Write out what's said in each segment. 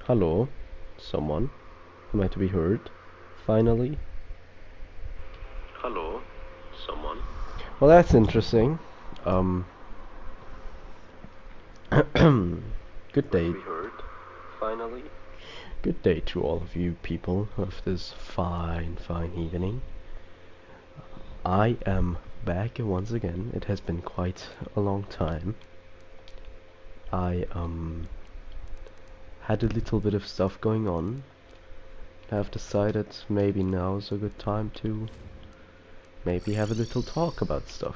Hello, someone. Am I to be heard? Finally? Hello, someone. Well, that's interesting. Good Am I to day. be heard? Finally? Good day to all of you people of this fine evening. I am back once again. It has been quite a long time. I had a little bit of stuff going on. I've decided maybe now's a good time to maybe have a little talk about stuff.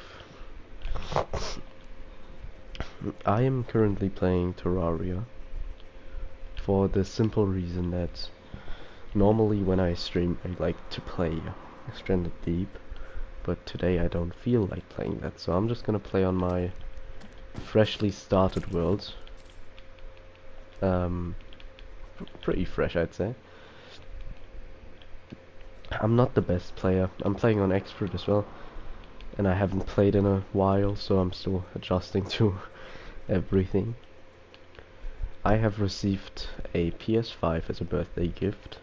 I am currently playing Terraria for the simple reason that normally when I stream I like to play Stranded Deep, but today I don't feel like playing that, so I'm just gonna play on my freshly started world. Pretty fresh, I'd say. I'm not the best player. I'm playing on expert as well, and I haven't played in a while, so I'm still adjusting to everything. I have received a PS5 as a birthday gift,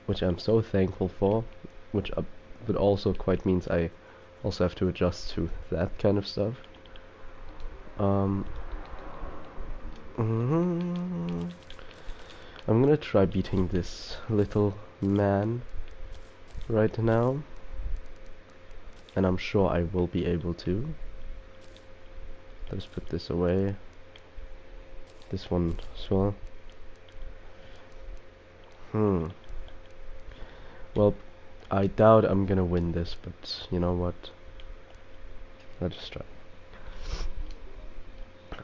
which I'm so thankful for, which but also quite means I also have to adjust to that kind of stuff. Um, I'm gonna try beating this little man right now, and I'm sure I will be able to. Let's put this away. This one as well. Well, I doubt I'm gonna win this, but you know what? Let's try.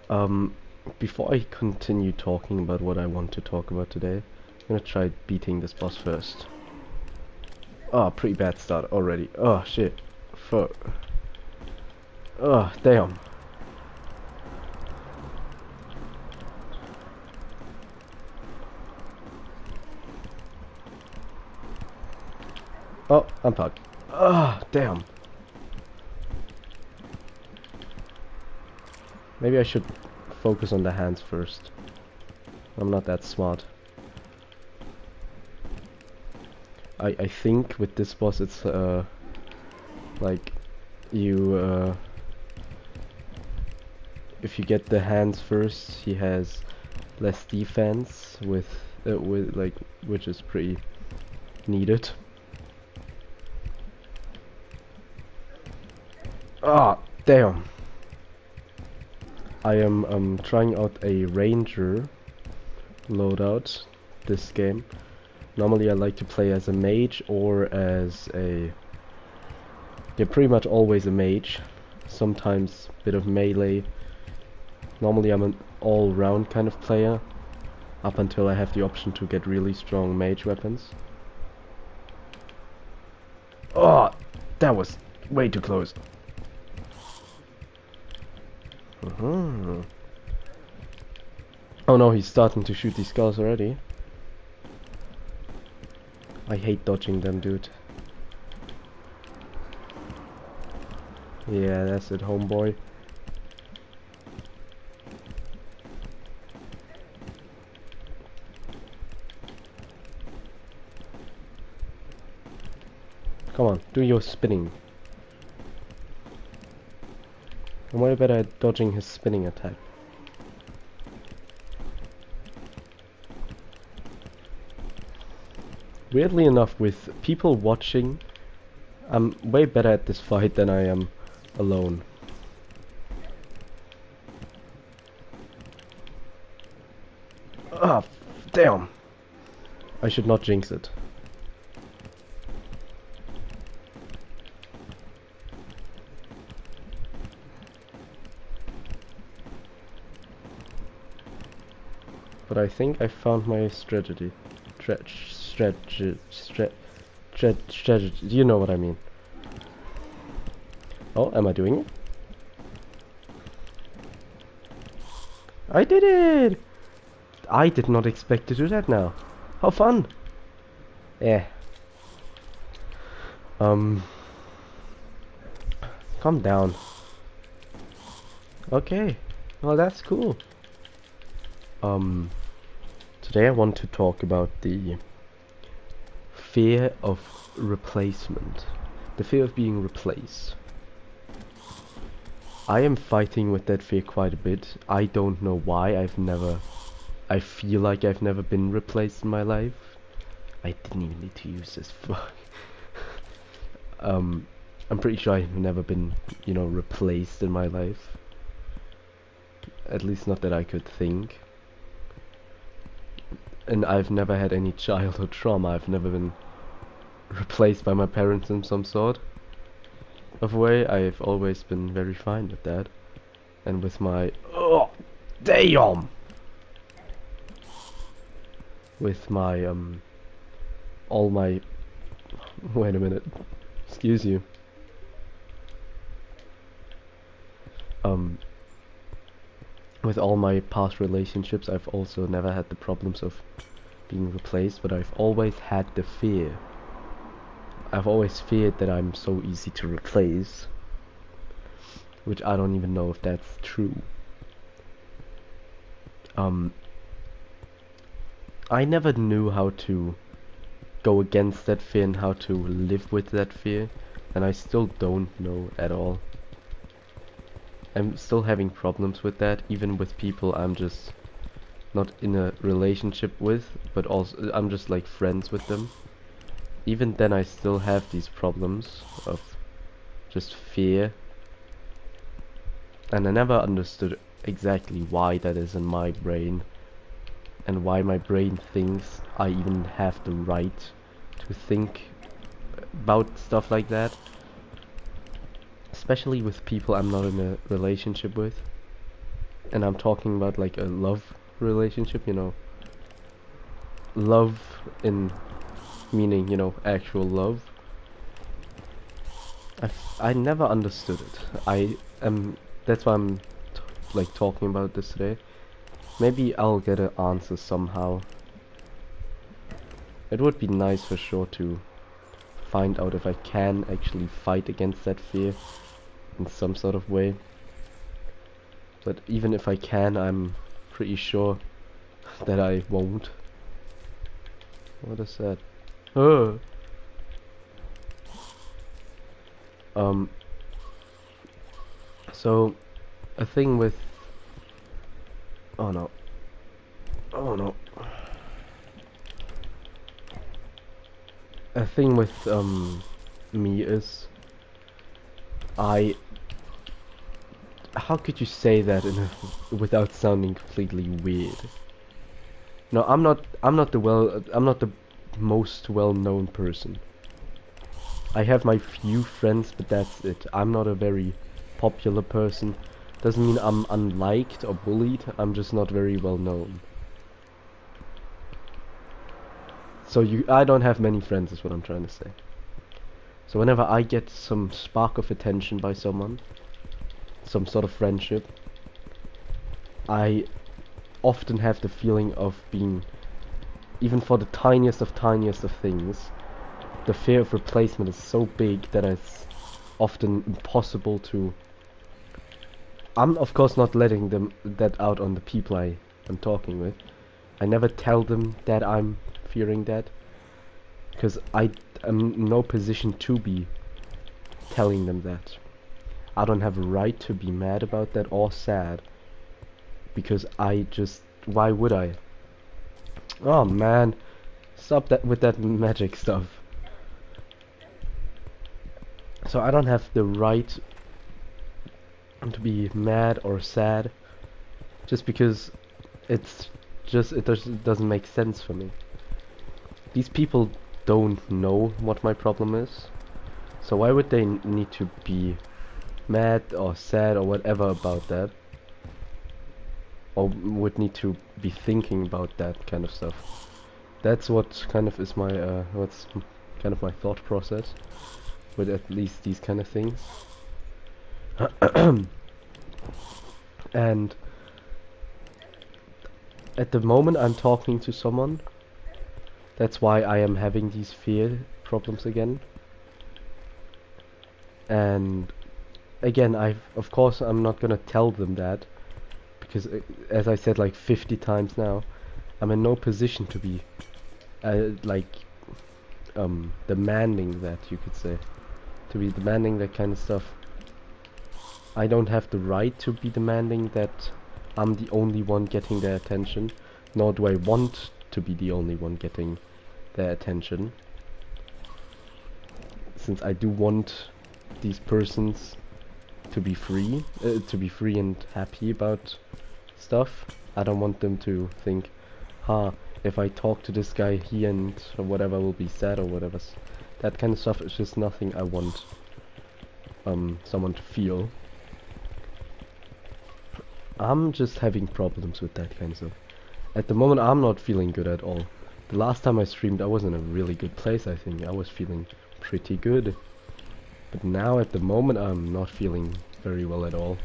Um, Before I continue talking about what I want to talk about today, I'm gonna try beating this boss first. Oh, pretty bad start already. Oh, shit. Fuck. Oh, damn. Oh, I'm fucked. Oh, damn. Maybe I should focus on the hands first. I'm not that smart. I think with this boss it's like you if you get the hands first, he has less defense with like, which is pretty needed. Ah, damn. I am trying out a ranger loadout this game. Normally I like to play as a mage or as a... yeah, pretty much always a mage. Sometimes a bit of melee. Normally I'm an all-round kind of player, up until I have the option to get really strong mage weapons. Oh, that was way too close. Oh no, he's starting to shoot these skulls already. I hate dodging them, dude. Yeah, that's it, homeboy. Come on, do your spinning. I'm way better at dodging his spinning attack. Weirdly enough, with people watching, I'm way better at this fight than I am alone. Ah, damn! I should not jinx it. But I think I found my strategy. Strategy. You know what I mean. Oh, am I doing it? I did it! I did not expect to do that now. How fun! Yeah. Calm down. Okay. Well, that's cool. Today I want to talk about the fear of replacement. The fear of being replaced. I am fighting with that fear quite a bit. I don't know why. I feel like I've never been replaced in my life. I didn't even need to use this. Fuck. I'm pretty sure I've never been, replaced in my life. At least not that I could think. And I've never had any childhood trauma. I've never been replaced by my parents in some sort of way. I've always been very fine with that. And with my... Oh, damn! With my, all my... Wait a minute. Excuse you. With all my past relationships, I've also never had the problems of being replaced, but I've always had the fear. I've always feared that I'm so easy to replace, which I don't even know if that's true. I never knew how to go against that fear and how to live with that fear, and I still don't know at all. I'm still having problems with that, even with people I'm just not in a relationship with, but also I'm just like friends with them. Even then I still have these problems of just fear, and I never understood exactly why that is in my brain, and why my brain thinks I even have the right to think about stuff like that. Especially with people I'm not in a relationship with. And I'm talking about like a love relationship, Love in meaning, actual love. I never understood it. That's why I'm like talking about this today. Maybe I'll get an answer somehow. It would be nice for sure to find out if I can actually fight against that fear in some sort of way. But even if I can, I'm pretty sure that I won't. What is that? So a thing with... Oh no. Oh no. A thing with me is how could you say that without sounding completely weird? No, I'm not the most well-known person. I have my few friends, but that's it. I'm not a very popular person. Doesn't mean I'm unliked or bullied. I'm just not very well known. So I don't have many friends is what I'm trying to say. So whenever I get some spark of attention by someone, some sort of friendship, I often have the feeling of being, even for the tiniest of things, the fear of replacement is so big that it's often impossible to... I'm of course not letting that out on the people I'm talking with. I never tell them that I'm fearing that, because I am in no position to be telling them that. I don't have a right to be mad about that or sad, because why would I? Oh man, stop that with that magic stuff. So I don't have the right to be mad or sad, just because it doesn't make sense for me. These people don't know what my problem is, so why would they need to be mad or sad or whatever about that, or would need to be thinking about that kind of stuff? That's what kind of is my what's kind of my thought process with at least these kind of things. And at the moment I'm talking to someone, that's why I am having these fear problems again. And again, of course I'm not gonna tell them that, because as I said like 50 times now, I'm in no position to be like demanding that, you could say, to be demanding that kind of stuff. I don't have the right to be demanding that I'm the only one getting their attention, nor do I want to be the only one getting their attention, since I do want these persons to be free and happy about stuff. I don't want them to think, if I talk to this guy, he and whatever will be sad or whatever. That kind of stuff is just nothing I want someone to feel. I'm just having problems with that kind of stuff. At the moment, I'm not feeling good at all. The last time I streamed, I was in a really good place, I think. I was feeling pretty good. But now, at the moment, I'm not feeling very well at all.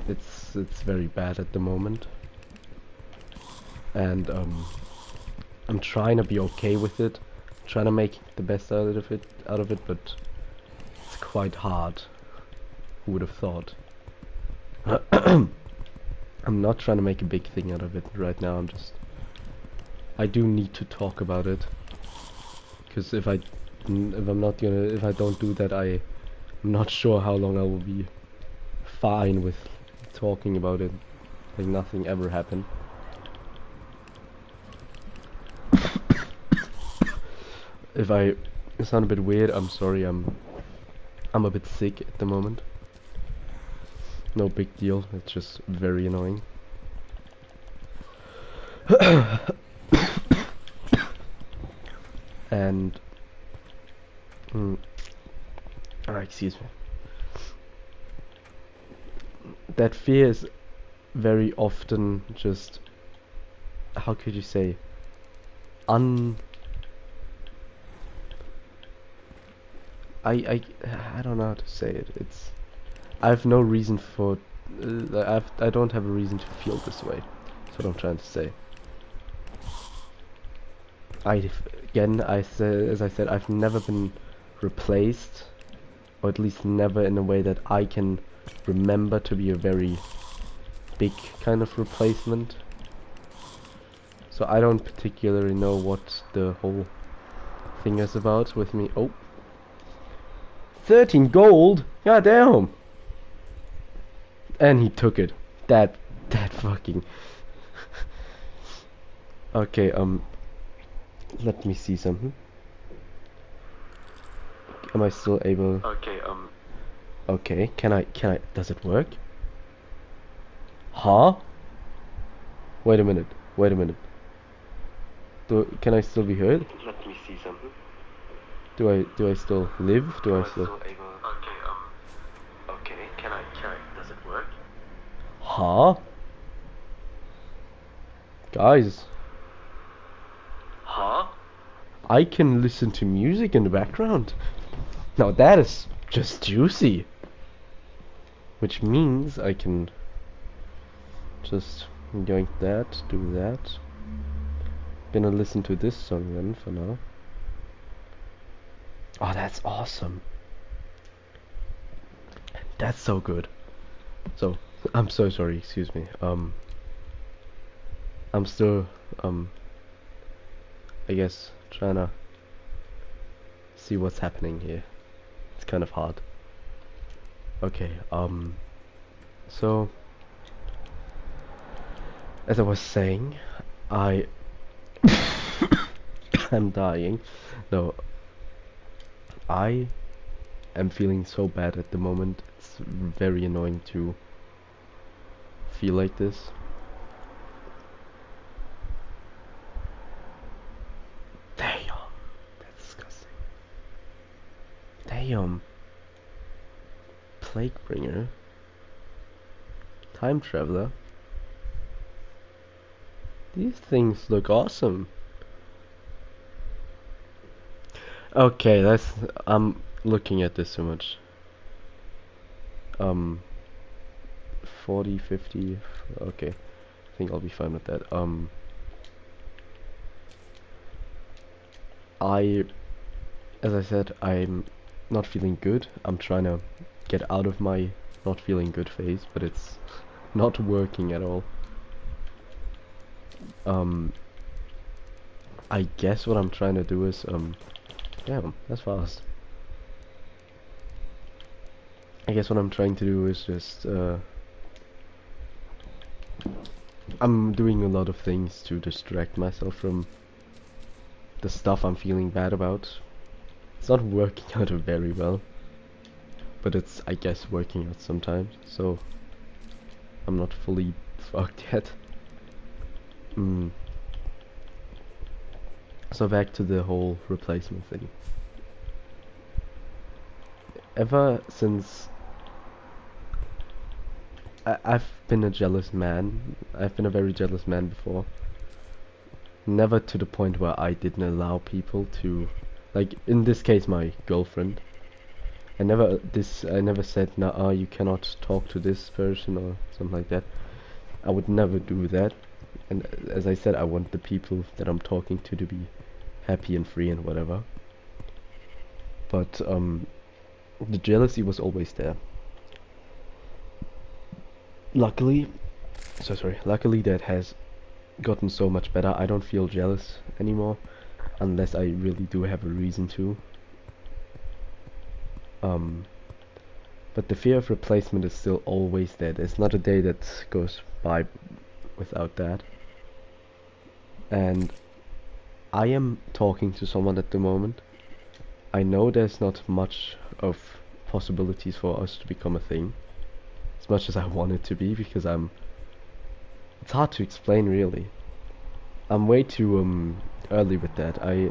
It's very bad at the moment. And I'm trying to be okay with it. Trying to make the best out of it, but it's quite hard. Who would have thought? I'm not trying to make a big thing out of it right now. I do need to talk about it, because if I don't do that, I'm not sure how long I will be fine with talking about it, like nothing ever happened. If I sound a bit weird, I'm sorry. I'm a bit sick at the moment. No big deal, it's just very annoying. And excuse me. That fear is very often just, how could you say, I don't know how to say it. I have no reason for I don't have a reason to feel this way. That's what I'm trying to say. As I said, I've never been replaced, or at least never in a way that I can remember to be a very big kind of replacement. So I don't particularly know what the whole thing is about with me. Oh, 13 gold? God damn! And he took it. That fucking. Okay, let me see something. Am I still able? Okay, can I, does it work? Huh? Wait a minute. Can I still be heard? Let me see something. Do I still live? Do I still? Okay, can I, does it work? Huh? Guys, Huh? I can listen to music in the background. Now that is just juicy. Which means I can just going that, do that. Gonna listen to this song then for now. Oh, that's awesome. That's so good. So, I'm so sorry, excuse me. I'm still, I guess, trying to see what's happening here. It's kind of hard. Okay, so, as I was saying, I'm dying. No, I am feeling so bad at the moment. It's very annoying to feel like this. Damn, that's disgusting. Damn. Plaguebringer. Time Traveler. These things look awesome. Okay, I'm looking at this so much. 40, 50, okay. I think I'll be fine with that. As I said, I'm not feeling good. I'm trying to get out of my not feeling good phase, but it's not working at all. Um, I guess what I'm trying to do is, damn, that's fast. I guess what I'm trying to do is just, I'm doing a lot of things to distract myself from the stuff I'm feeling bad about. It's not working out very well, but it's, I guess, working out sometimes, so I'm not fully fucked yet. So back to the whole replacement thing. Ever since I've been a jealous man, I've been a very jealous man before. Never to the point where I didn't allow people to, like in this case my girlfriend. I never said, nah, you cannot talk to this person or something like that. I would never do that. And as I said, I want the people that I'm talking to be happy and free and whatever. But the jealousy was always there. Luckily that has gotten so much better. I don't feel jealous anymore unless I really do have a reason to. But the fear of replacement is still always there. There's not a day that goes by without that. And I am talking to someone at the moment. I know there's not much of possibilities for us to become a thing, as much as I want it to be, because it's hard to explain really. I'm way too early with that. I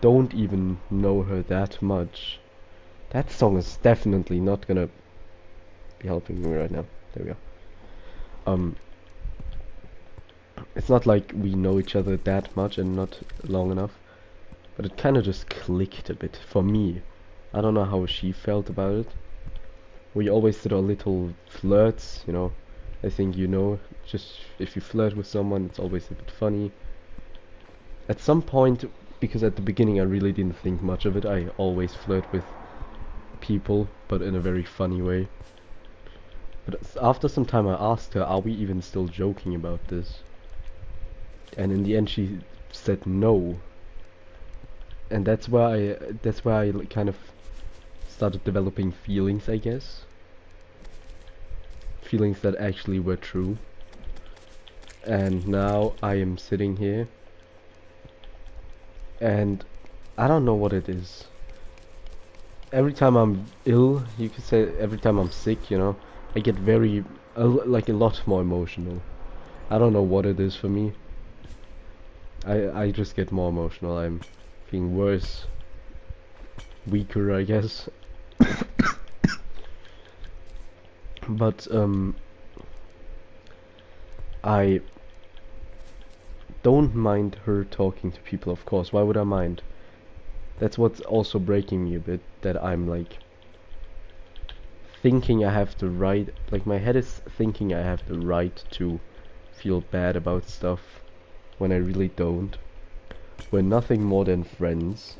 don't even know her that much. That song is definitely not gonna be helping me right now. There we go. It's not like we know each other that much and not long enough, but it kind of just clicked a bit for me. I don't know how she felt about it. We always did our little flirts, you know. I think you know, just if you flirt with someone, it's always a bit funny. At some point, because at the beginning I really didn't think much of it, I always flirt with people, but in a very funny way. But after some time I asked her, are we even still joking about this? And in the end she said no. And that's why I kind of started developing feelings, I guess. Feelings that actually were true. And now I am sitting here and I don't know what it is. Every time I'm ill, you could say every time I'm sick, you know, I get like a lot more emotional. I don't know what it is for me. I just get more emotional. I'm feeling worse, weaker, I guess. But I don't mind her talking to people, of course. Why would I mind? That's what's also breaking me a bit, that I'm like thinking I have the right, like my head is thinking I have the right to feel bad about stuff when I really don't. We're nothing more than friends,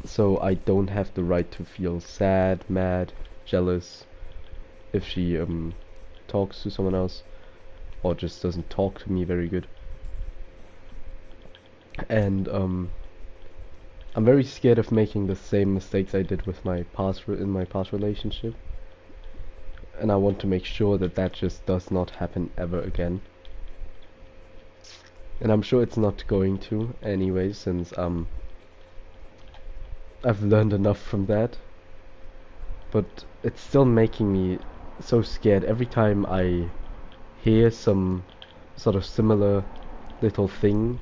so I don't have the right to feel sad, mad, jealous if she talks to someone else or just doesn't talk to me very good. And I'm very scared of making the same mistakes I did with my in my past relationship, and I want to make sure that that just does not happen ever again. And I'm sure it's not going to anyway, since I've learned enough from that. But it's still making me so scared every time I hear some sort of similar little thing,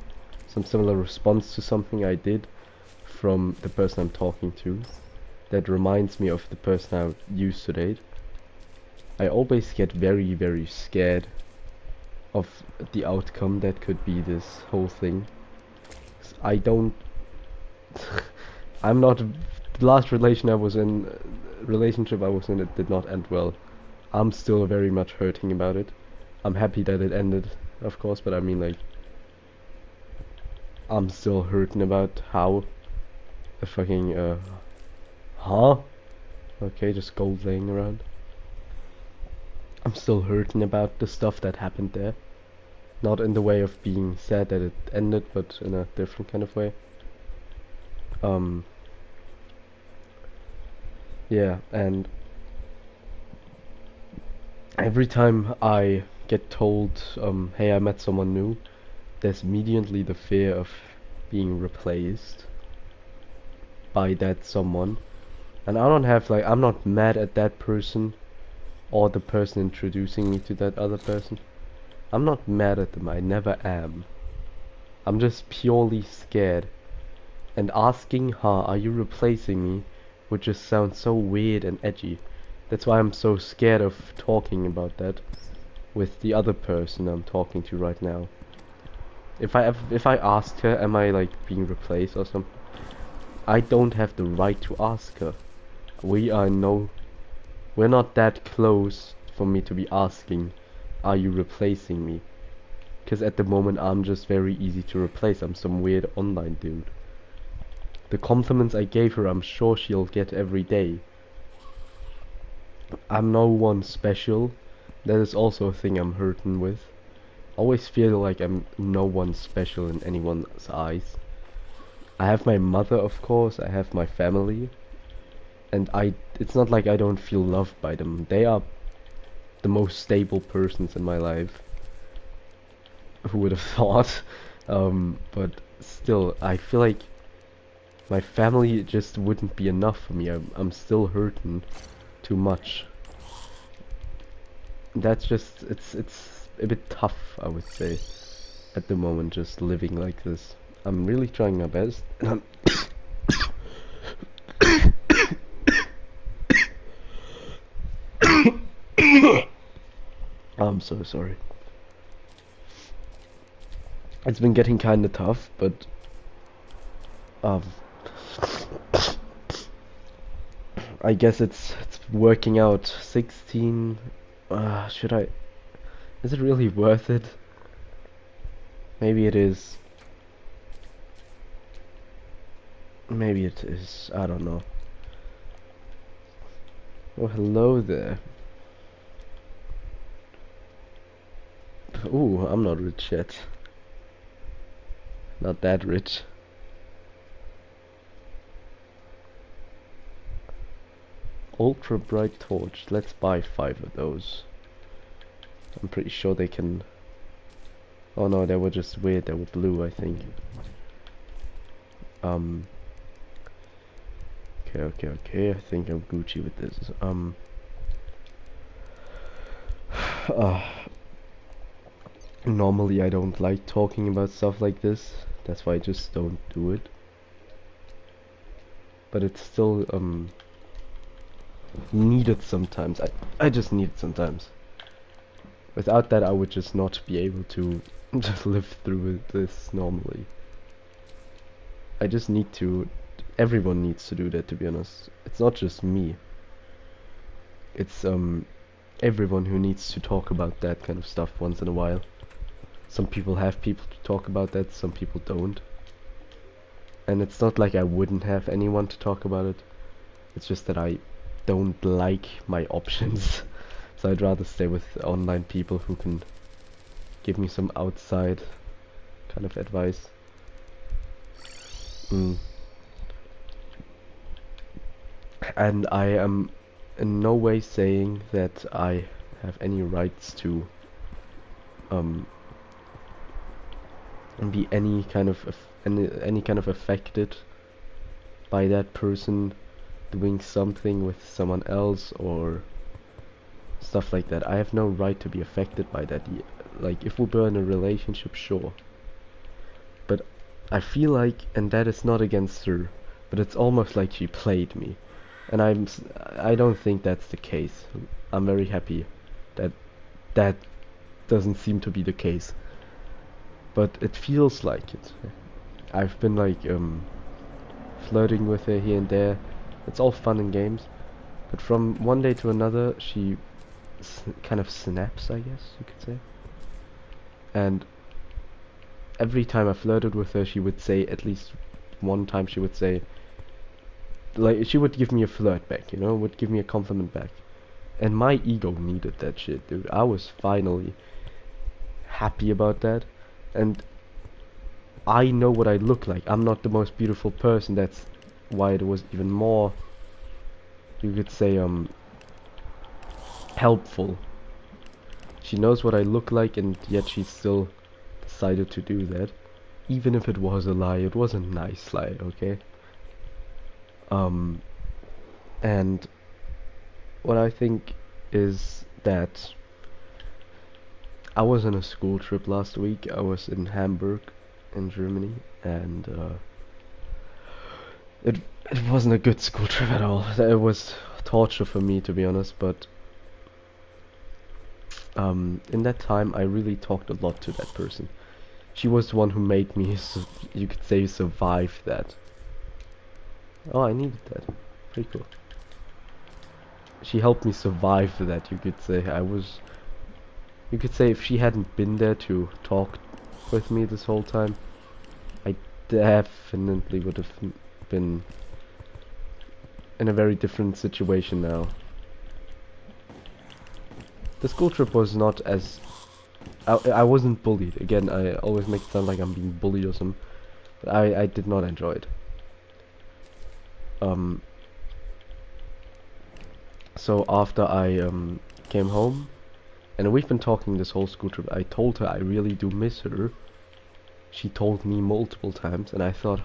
some similar response to something I did from the person I'm talking to that reminds me of the person I used to date. I always get very, very scared of the outcome that could be this whole thing. I don't I'm not the last relationship I was in, it did not end well. I'm still very much hurting about it. I'm happy that it ended, of course, but I mean, like, I'm still hurting about how a fucking huh? Okay, just gold laying around. I'm still hurting about the stuff that happened there. Not in the way of being sad that it ended, but in a different kind of way. Yeah, and every time I get told, hey, I met someone new, there's immediately the fear of being replaced by that someone. And I don't have, like, I'm not mad at that person or the person introducing me to that other person. I'm not mad at them, I never am. I'm just purely scared. And asking her, are you replacing me, would just sound so weird and edgy. That's why I'm so scared of talking about that with the other person I'm talking to right now. If I asked her, am I like being replaced or something, I don't have the right to ask her. We're not that close for me to be asking, are you replacing me? Because at the moment I'm just very easy to replace. I'm some weird online dude. The compliments I gave her, I'm sure she'll get every day. I'm no one special. That is also a thing I'm hurting with. Always feel like I'm no one special in anyone's eyes. I have my mother, of course, I have my family. And it's not like I don't feel loved by them. They are the most stable persons in my life. Who would have thought? But still, I feel like my family just wouldn't be enough for me. I'm still hurting too much. That's just, it's a bit tough, I would say, at the moment, just living like this. I'm really trying my best, and I'm so sorry. It's been getting kinda tough, but um I guess it's working out. 16. Should I? Is it really worth it? Maybe it is. Maybe it is. I don't know. Oh, hello there. Ooh, I'm not rich yet. Not that rich. Ultra bright torch. Let's buy 5 of those. I'm pretty sure they can. Oh no, they were just weird. They were blue, I think. Okay. I think I'm Gucci with this. Normally I don't like talking about stuff like this. That's why I just don't do it. But it's still needed sometimes. I just need it sometimes. Without that I would just not be able to just live through this normally. I just need to. Everyone needs to do that, to be honest. It's not just me. It's everyone who needs to talk about that kind of stuff once in a while. Some people have people to talk about that, some people don't. And it's not like I wouldn't have anyone to talk about it. It's just that I don't like my options. So I'd rather stay with online people who can give me some outside kind of advice. And I am in no way saying that I have any rights to be any kind of affected by that person doing something with someone else or stuff like that. I have no right to be affected by that. Like, if we were in a relationship, sure. But I feel like, and that is not against her, but it's almost like she played me. And I don't think that's the case. I'm very happy that that doesn't seem to be the case. But it feels like it. I've been like flirting with her here and there. It's all fun and games. But from one day to another, she kind of snaps, I guess you could say. And every time I flirted with her, she would say, at least one time she would say, like, she would give me a flirt back, you know, would give me a compliment back. And my ego needed that shit, dude. I was finally happy about that, and I know what I look like. I'm not the most beautiful person. That's why it was even more, you could say, helpful. She knows what I look like, and yet she still decided to do that. Even if it was a lie, it was a nice lie, okay? And what I think is that I was on a school trip last week. I was in Hamburg, in Germany, and it wasn't a good school trip at all. It was torture for me, to be honest, but in that time I really talked a lot to that person. She was the one who made me, you could say, survive that. Oh, I needed that. Pretty cool. She helped me survive that, you could say. You could say if she hadn't been there to talk with me this whole time, I definitely would have been in a very different situation now. The school trip was not as... I wasn't bullied. Again, I always make it sound like I'm being bullied or something. But I did not enjoy it. So after I came home, and we've been talking this whole school trip, I told her I really do miss her. She told me multiple times, and I thought,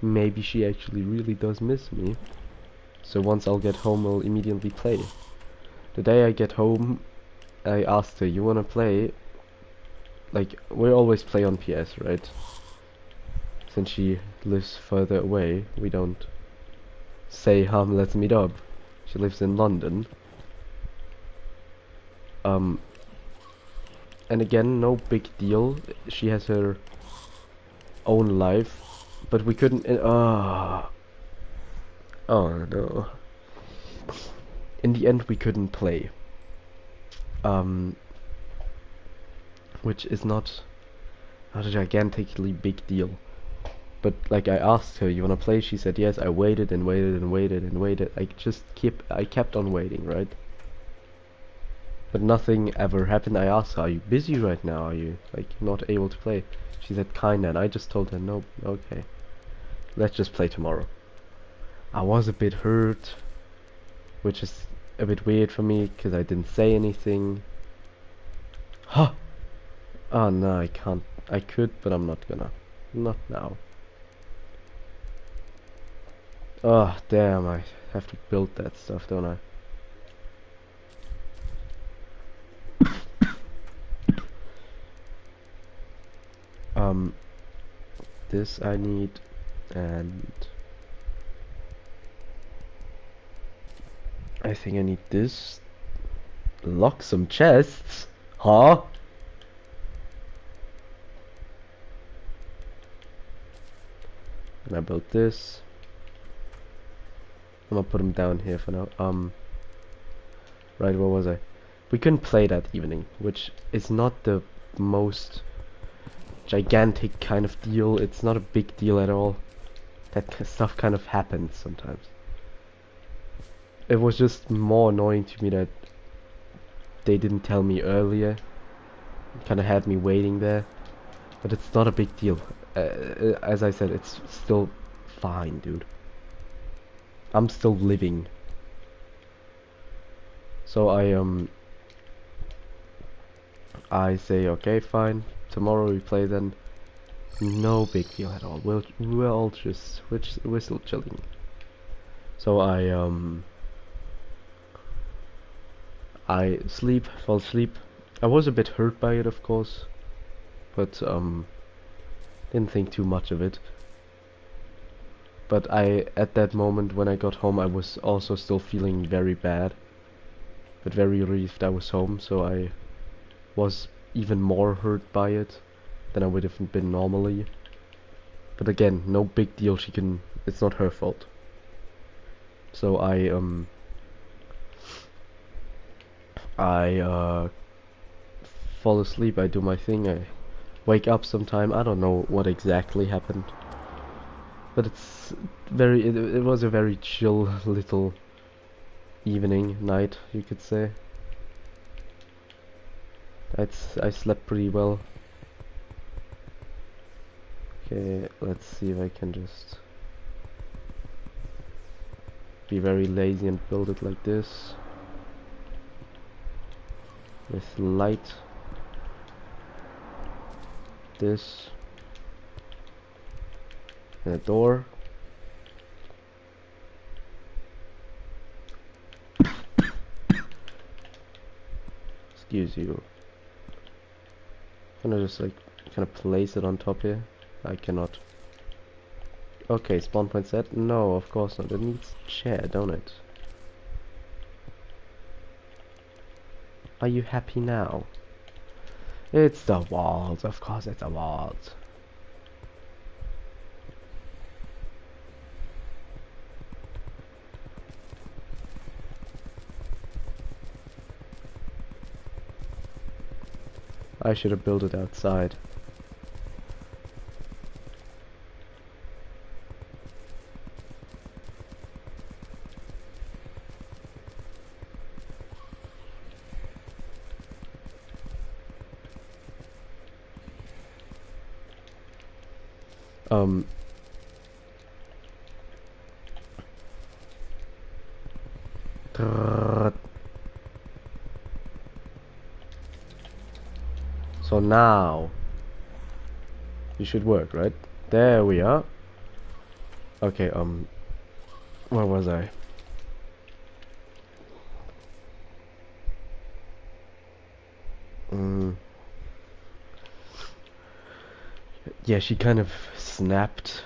maybe she actually really does miss me. So once I'll get home, I'll immediately play. The day I get home, I asked her, you wanna play? Like, we always play on PS, right? Since she lives further away, we don't say, let's meet up. She lives in London. And again, no big deal. She has her own life, but we couldn't. Oh no. In the end, we couldn't play. Which is not a gigantically big deal. But like I asked her, you wanna play? She said yes. I waited and waited and waited and waited. I kept on waiting, right? But nothing ever happened. I asked her, are you busy right now? Are you like not able to play? She said kinda, and I just told her no, okay. Let's just play tomorrow. I was a bit hurt, which is a bit weird for me because I didn't say anything. Huh. Oh no, I can't. I could, but I'm not gonna. Not now. Oh damn, I have to build that stuff, don't I? This I need, and I think I need this. Lock some chests? Huh? And I built this. I'm gonna put them down here for now. Right, where was I? We couldn't play that evening, which is not the most gigantic kind of deal. It's not a big deal at all. That stuff kind of happens sometimes. It was just more annoying to me that they didn't tell me earlier. It kind of had me waiting there. But it's not a big deal. As I said, it's still fine, dude. I'm still living. So I say, okay, fine. Tomorrow we play then. No big deal at all. We're all just we're still chilling. So I fall asleep. I was a bit hurt by it, of course, but didn't think too much of it. But at that moment when I got home, I was also still feeling very bad, but very relieved I was home. So I was even more hurt by it than I would have been normally. But again, no big deal. It's not her fault. So I fall asleep. I do my thing. I wake up sometime. I don't know what exactly happened, but it was a very chill little night, you could say. I slept pretty well. Okay, let's see if I can just be very lazy and build it like this. With light. This. And a door. Excuse you. I'm gonna just like kind of place it on top here. I cannot. Okay, spawn point set. No, of course not. It needs chair, don't it? Are you happy now? It's the walls. Of course it's the walls. I should have built it outside. Um. So now you should work, right? There we are. Okay, where was I? Yeah, she kind of snapped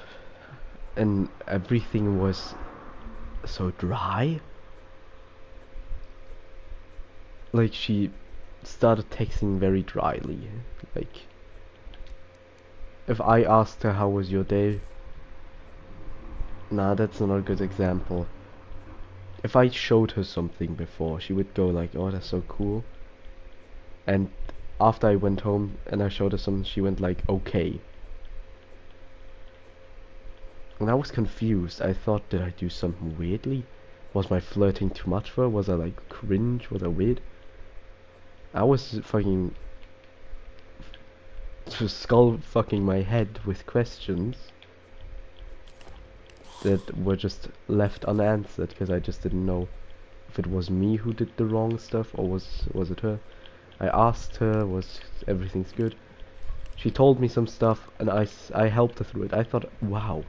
and everything was so dry. Like she started texting very dryly. Like if I asked her how was your day, nah, that's not a good example. If I showed her something before, she would go like, oh, that's so cool. And after I went home and I showed her something, she went like, okay. And I was confused. I thought, did I do something weirdly? Was my flirting too much for her? Was I like cringe? Was I weird? I was fucking just skull fucking my head with questions that were just left unanswered because I just didn't know if it was me who did the wrong stuff or was it her. I asked her, was everything's good? She told me some stuff and I helped her through it. I thought, wow,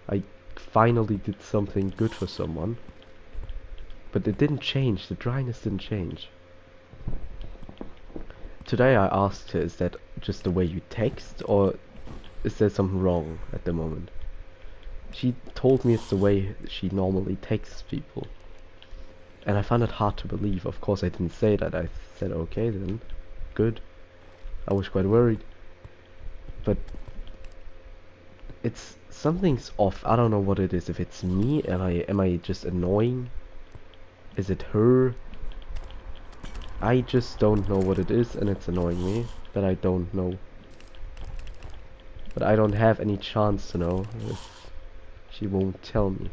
I finally did something good for someone. But it didn't change, the dryness didn't change. Today I asked her, is that just the way you text or is there something wrong at the moment? She told me it's the way she normally texts people. And I found it hard to believe. Of course I didn't say that. I said, okay then, good. I was quite worried. But it's something's off. I don't know what it is. If it's me, am I just annoying? Is it her? I just don't know what it is and it's annoying me that I don't know. But I don't have any chance to know if she won't tell me.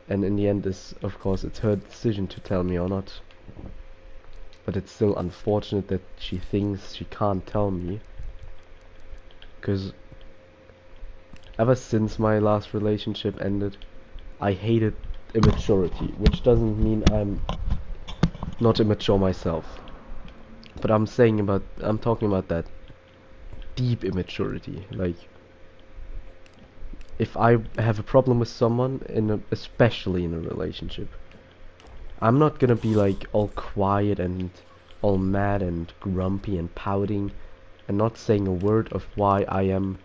And in the end of course it's her decision to tell me or not. But it's still unfortunate that she thinks she can't tell me. Because ever since my last relationship ended, I hated immaturity, which doesn't mean I'm not immature myself, but I'm talking about that deep immaturity. Like if I have a problem with someone especially in a relationship, I'm not gonna be like all quiet and all mad and grumpy and pouting and not saying a word of why I am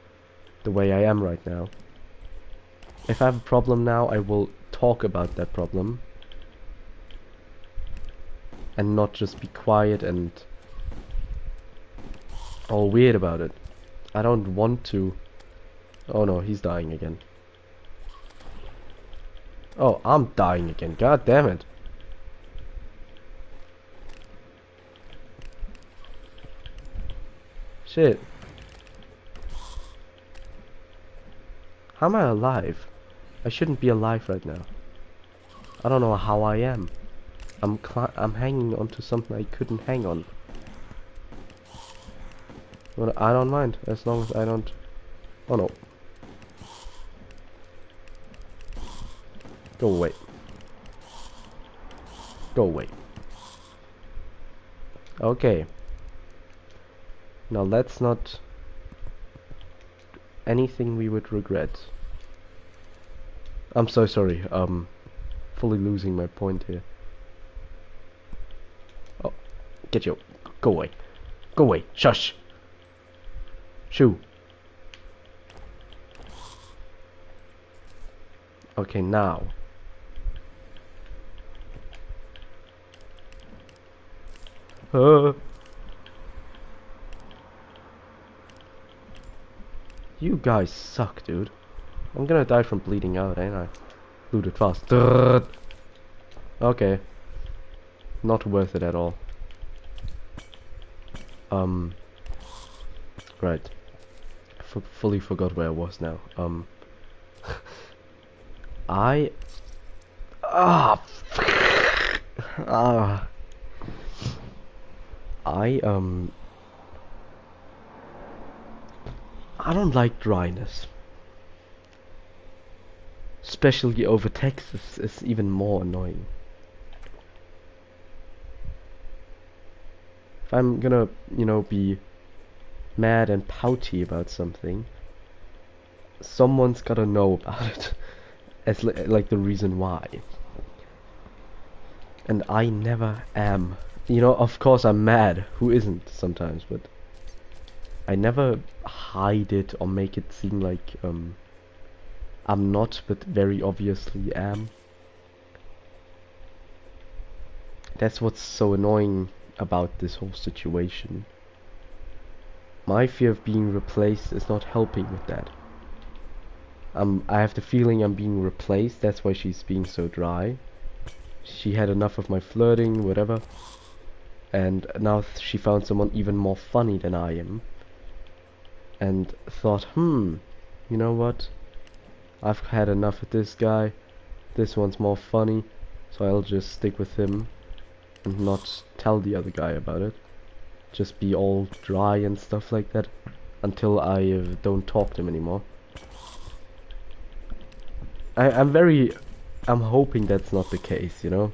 the way I am right now. If I have a problem now, I will talk about that problem and not just be quiet and all weird about it. I don't want to. Oh no, he's dying again. Oh, I'm dying again. God damn it. Shit. How am I alive? I shouldn't be alive right now. I don't know how I am. I'm hanging onto something I couldn't hang on. Well, I don't mind as long as I don't. Oh no. Go away. Go away. Okay. Now let's not anything we would regret. I'm so sorry. Fully losing my point here. Oh, get you. Go away. Go away. Shush. Shoo. Okay, now. You guys suck, dude. I'm gonna die from bleeding out, ain't I? Loot it fast. Okay. Not worth it at all. Right. Fully forgot where I was now. I... Ah! Ah! I don't like dryness. Especially over text, it's even more annoying. If I'm gonna, you know, be mad and pouty about something, someone's gotta know about it as like the reason why. And I never am. You know, of course I'm mad. Who isn't sometimes? But I never hide it or make it seem like I'm not, but very obviously am. That's what's so annoying about this whole situation. My fear of being replaced is not helping with that. I have the feeling I'm being replaced, that's why she's being so dry. She had enough of my flirting, whatever. And now she found someone even more funny than I am. And thought, you know what? I've had enough of this guy. This one's more funny, so I'll just stick with him and not tell the other guy about it. Just be all dry and stuff like that until I don't talk to him anymore. I'm hoping that's not the case, you know?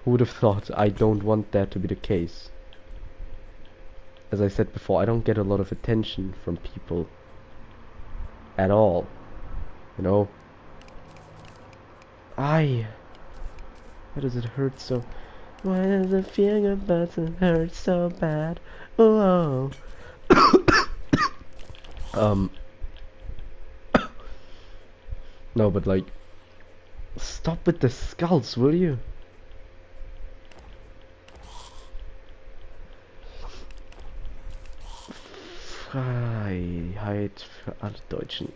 Who would have thought? I don't want that to be the case. As I said before, I don't get a lot of attention from people at all, you know? Why does it hurt so? Why does it feel good but it hurt so bad? Oh. No, but like, stop with the skulls, will you? Freiheit für alle Deutschen.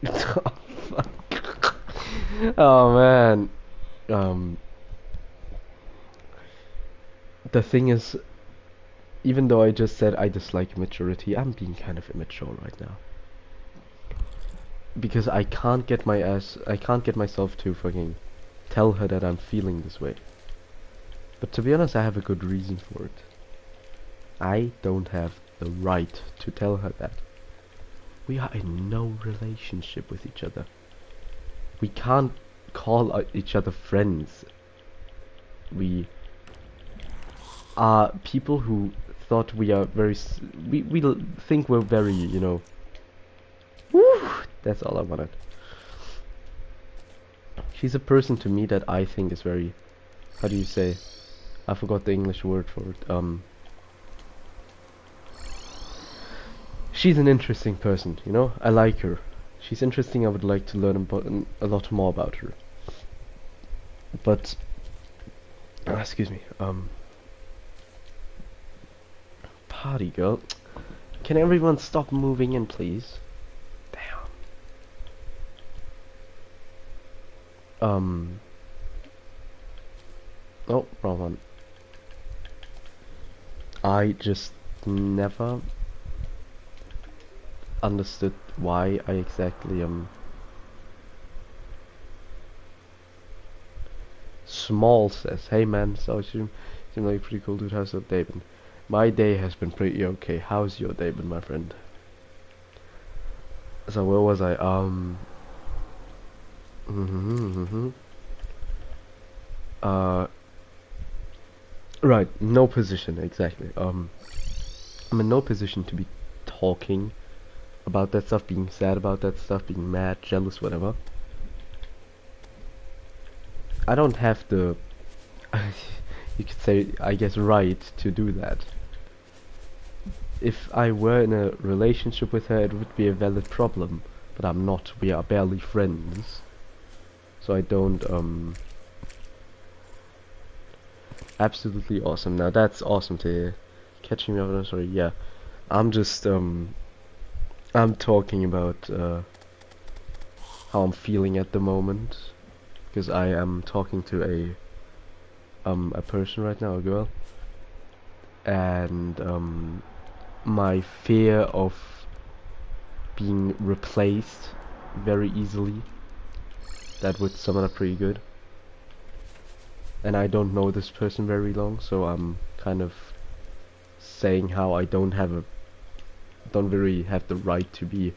Oh, fuck. Oh man. The thing is, even though I just said I dislike immaturity, I'm being kind of immature right now. Because I can't get myself to fucking tell her that I'm feeling this way. But to be honest, I have a good reason for it. I don't have the right to tell her that. We are in no relationship with each other. We can't call each other friends. We are people who thought we are very... We think we're very, you know... Woo! That's all I wanted. She's a person to me that I think is very... How do you say? I forgot the English word for it. She's an interesting person, you know? I like her. She's interesting, I would like to learn about a lot more about her. But... excuse me, party girl. Can everyone stop moving in, please? Damn. Oh, wrong one. I just never understood why I exactly Small says, "Hey man, so you seem like a pretty cool dude. How's your day been?" My day has been pretty okay. How's your day been, my friend? So where was I? Uh, right. No position exactly. I'm in no position to be talking about that stuff, being sad about that stuff, being mad, jealous, whatever. I don't have the, you could say, I guess, right to do that. If I were in a relationship with her, it would be a valid problem, but I'm not. We are barely friends, so I don't. Absolutely awesome. Now that's awesome to hear. Catching me up. I'm sorry. Yeah, I'm just I'm talking about how I'm feeling at the moment, because I am talking to a person right now, a girl, and my fear of being replaced very easily, that would sum it up pretty good. And I don't know this person very long, so I'm kind of saying how I don't really have the right to be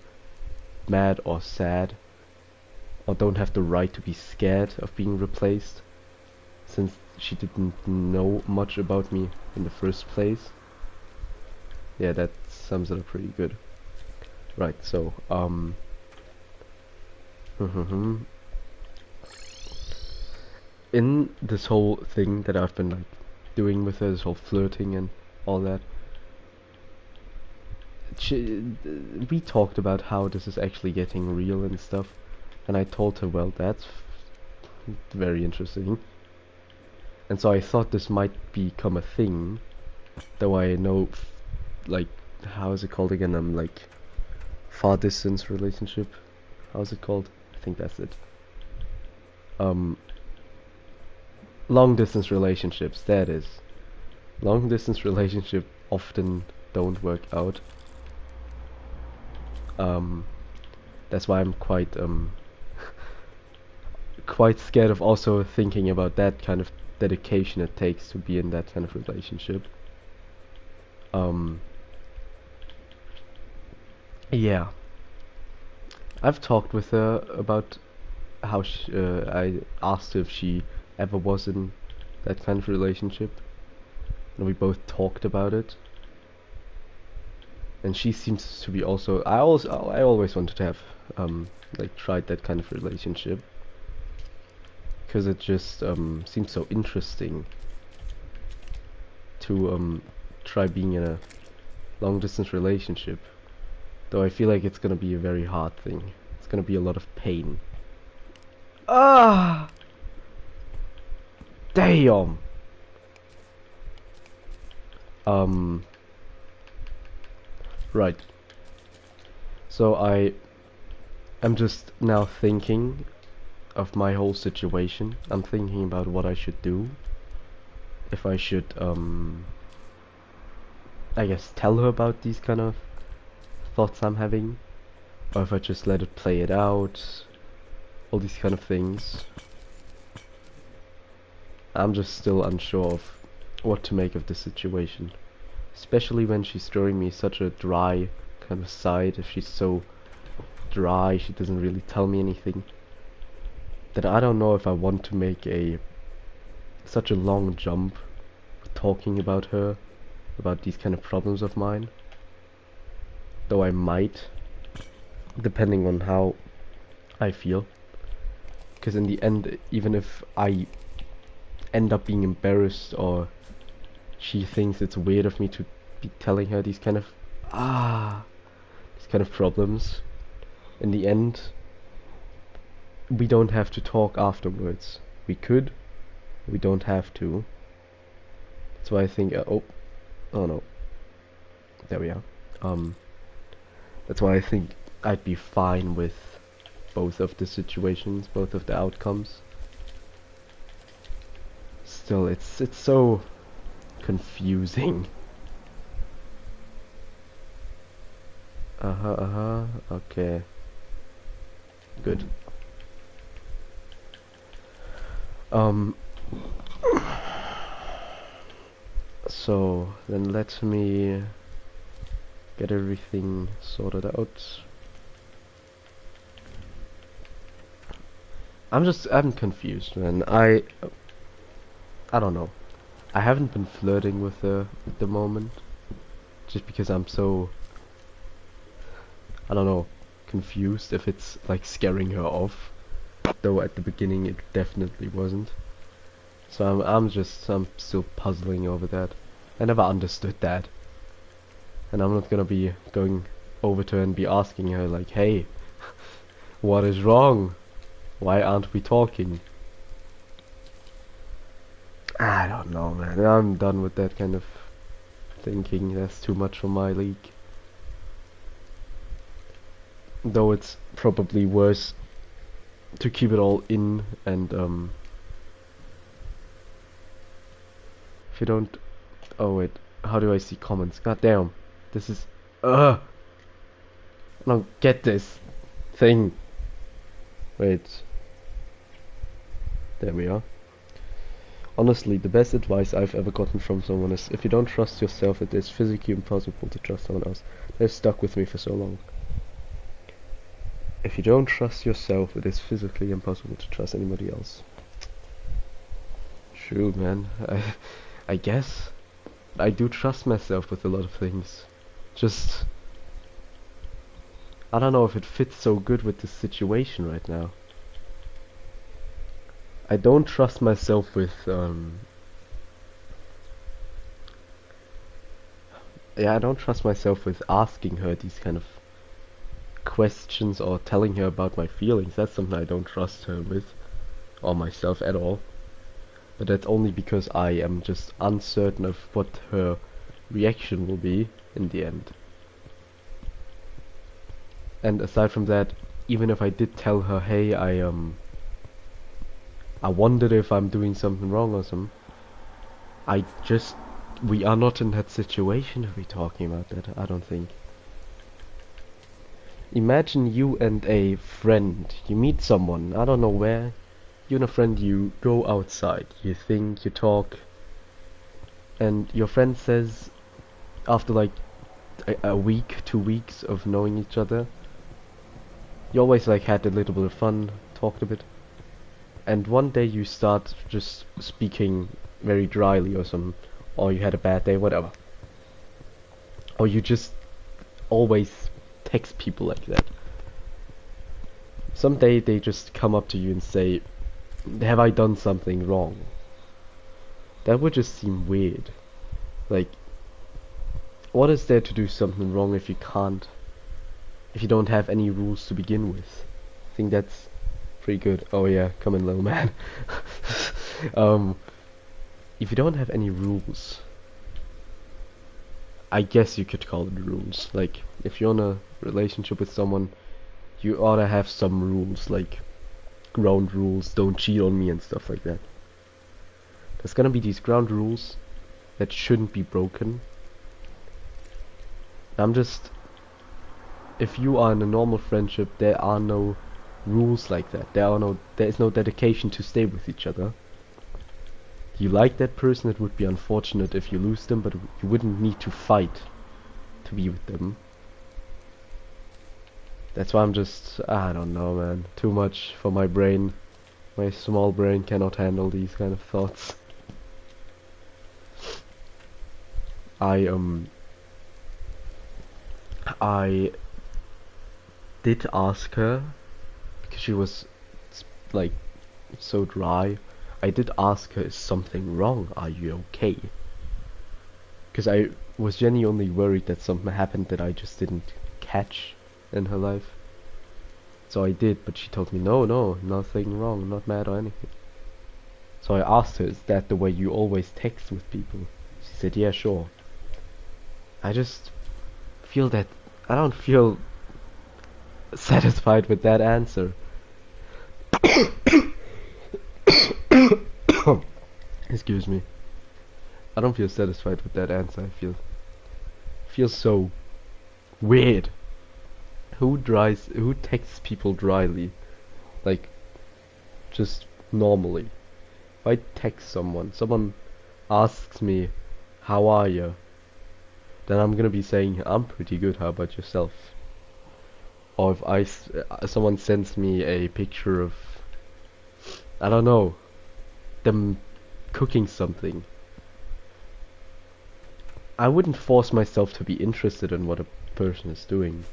mad or sad, or don't have the right to be scared of being replaced, since she didn't know much about me in the first place. Yeah, that sums it up pretty good. Right, so, in this whole thing that I've been like doing with her, this whole flirting and all that, we talked about how this is actually getting real and stuff, and I told her, well, that's very interesting. And so I thought this might become a thing, though I know, like, how is it called again? I'm like, far distance relationship. How's it called? I think that's it. Long distance relationships, that is. Long distance relationship often don't work out. That's why I'm quite quite scared of also thinking about that kind of dedication it takes to be in that kind of relationship. Yeah. I've talked with her about how I asked her if she ever was in that kind of relationship, and we both talked about it. And she seems to be also. I always wanted to have like tried that kind of relationship, because it just seems so interesting to try being in a long distance relationship. Though I feel like it's gonna be a very hard thing. It's gonna be a lot of pain. Ah, damn. Right. So I am just now thinking of my whole situation. I'm thinking about what I should do. If I should, I guess, tell her about these kind of thoughts I'm having, or if I just let it play it out, all these kind of things. I'm just still unsure of what to make of the situation, especially when she's showing me such a dry kind of side. If she's so dry, she doesn't really tell me anything, that I don't know if I want to make such a long jump talking about her, about these kind of problems of mine. Though I might, depending on how I feel. Because in the end, even if I end up being embarrassed, or she thinks it's weird of me to be telling her these kind of problems, in the end we don't have to talk afterwards. We could, we don't have to. That's why I think oh no, there we are. That's why I think I'd be fine with both of the situations, both of the outcomes. Still, it's so confusing. Okay. Good. So then let me get everything sorted out. I'm confused, man. I don't know. I haven't been flirting with her at the moment, just because I'm so, I don't know, confused if it's like scaring her off. Though at the beginning it definitely wasn't. So I'm still puzzling over that. I never understood that. And I'm not gonna be going over to her and be asking her like, hey, what is wrong? Why aren't we talking? I don't know, man. I'm done with that kind of thinking. That's too much for my league. Though it's probably worse to keep it all in and if you don't, oh wait, how do I see comments? God damn, this is I don't get this thing. Wait, there we are. Honestly, the best advice I've ever gotten from someone is, if you don't trust yourself, it is physically impossible to trust someone else. They've stuck with me for so long. If you don't trust yourself, it is physically impossible to trust anybody else. True, man. I guess I do trust myself with a lot of things. Just, I don't know if it fits so good with this situation right now. I don't trust myself with yeah, I don't trust myself with asking her these kind of questions or telling her about my feelings. That's something I don't trust her with, or myself at all. But that's only because I am just uncertain of what her reaction will be in the end. And aside from that, even if I did tell her, hey, I wondered if I'm doing something wrong or something, we are not in that situation to be talking about that, I don't think. Imagine you and a friend, you meet someone, I don't know where, you and a friend, you go outside, you think, you talk, and your friend says, after like a week, 2 weeks of knowing each other, you always like had a little bit of fun, talked a bit, and one day you start just speaking very dryly or something, or you had a bad day, whatever. Or you just always text people like that. Someday they just come up to you and say, have I done something wrong? That would just seem weird. Like, what is there to do something wrong if you don't have any rules to begin with? I think that's pretty good. Oh yeah, come in, little man. If you don't have any rules, I guess you could call it rules. Like, if you're in a relationship with someone, you ought to have some rules, like ground rules, don't cheat on me and stuff like that. There's gonna be these ground rules that shouldn't be broken. If you are in a normal friendship, there are no rules like that. There is no dedication to stay with each other. You like that person, it would be unfortunate if you lose them, but you wouldn't need to fight to be with them. That's why I don't know, man. Too much for my brain. My small brain cannot handle these kind of thoughts. I did ask her, because she was like so dry. I did ask her, is something wrong? Are you okay? Because I was genuinely worried that something happened that I just didn't catch in her life. So I did, but she told me, no, nothing wrong, not mad or anything. So I asked her, is that the way you always text with people? She said, yeah, sure. I just feel that I don't feel satisfied with that answer. Excuse me. I don't feel satisfied with that answer. I feel so weird. Who texts people dryly? Like, just normally. If I text someone asks me, how are you? Then I'm gonna be saying, I'm pretty good, how about yourself? Or if someone sends me a picture of, I don't know, them cooking something, I wouldn't force myself to be interested in what a person is doing.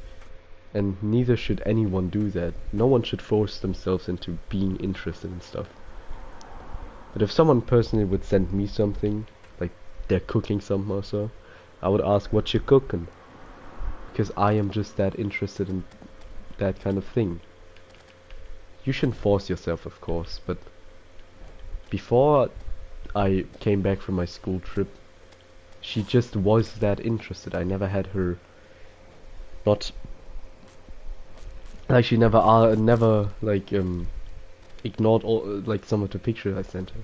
And neither should anyone do that. No one should force themselves into being interested in stuff. But if someone personally would send me something, like they're cooking something or so, I would ask what you're cooking. Because I am just that interested in that kind of thing. You shouldn't force yourself, of course, but before I came back from my school trip, she just was that interested. I never had her not like she never like ignored all like some of the pictures I sent her.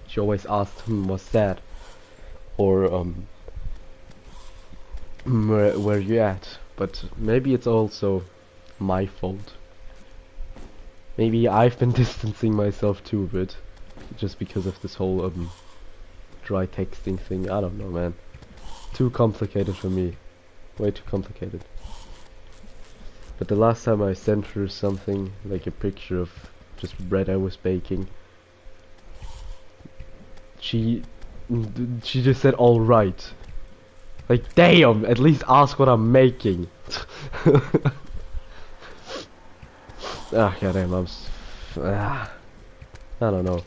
She always asked, what's that? Or where you at? But maybe it's also my fault. Maybe I've been distancing myself too a bit, just because of this whole dry texting thing. I don't know, man. Too complicated for me. Way too complicated. But the last time I sent her something, like a picture of just bread I was baking, she just said alright. Like, damn, at least ask what I'm making. Goddamn, I don't know.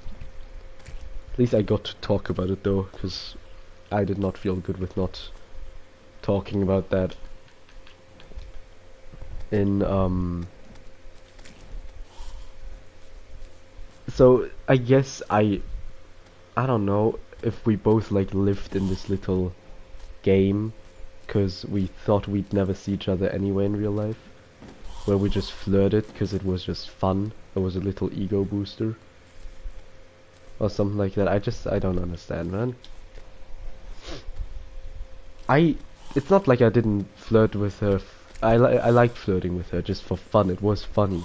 At least I got to talk about it though, because I did not feel good with not talking about that in so I guess I don't know if we both like lived in this little game because we thought we'd never see each other anyway in real life, where we just flirted because it was just fun. It was a little ego booster or something like that. I don't understand, man. It's not like I didn't flirt with her. I liked flirting with her just for fun. It was funny.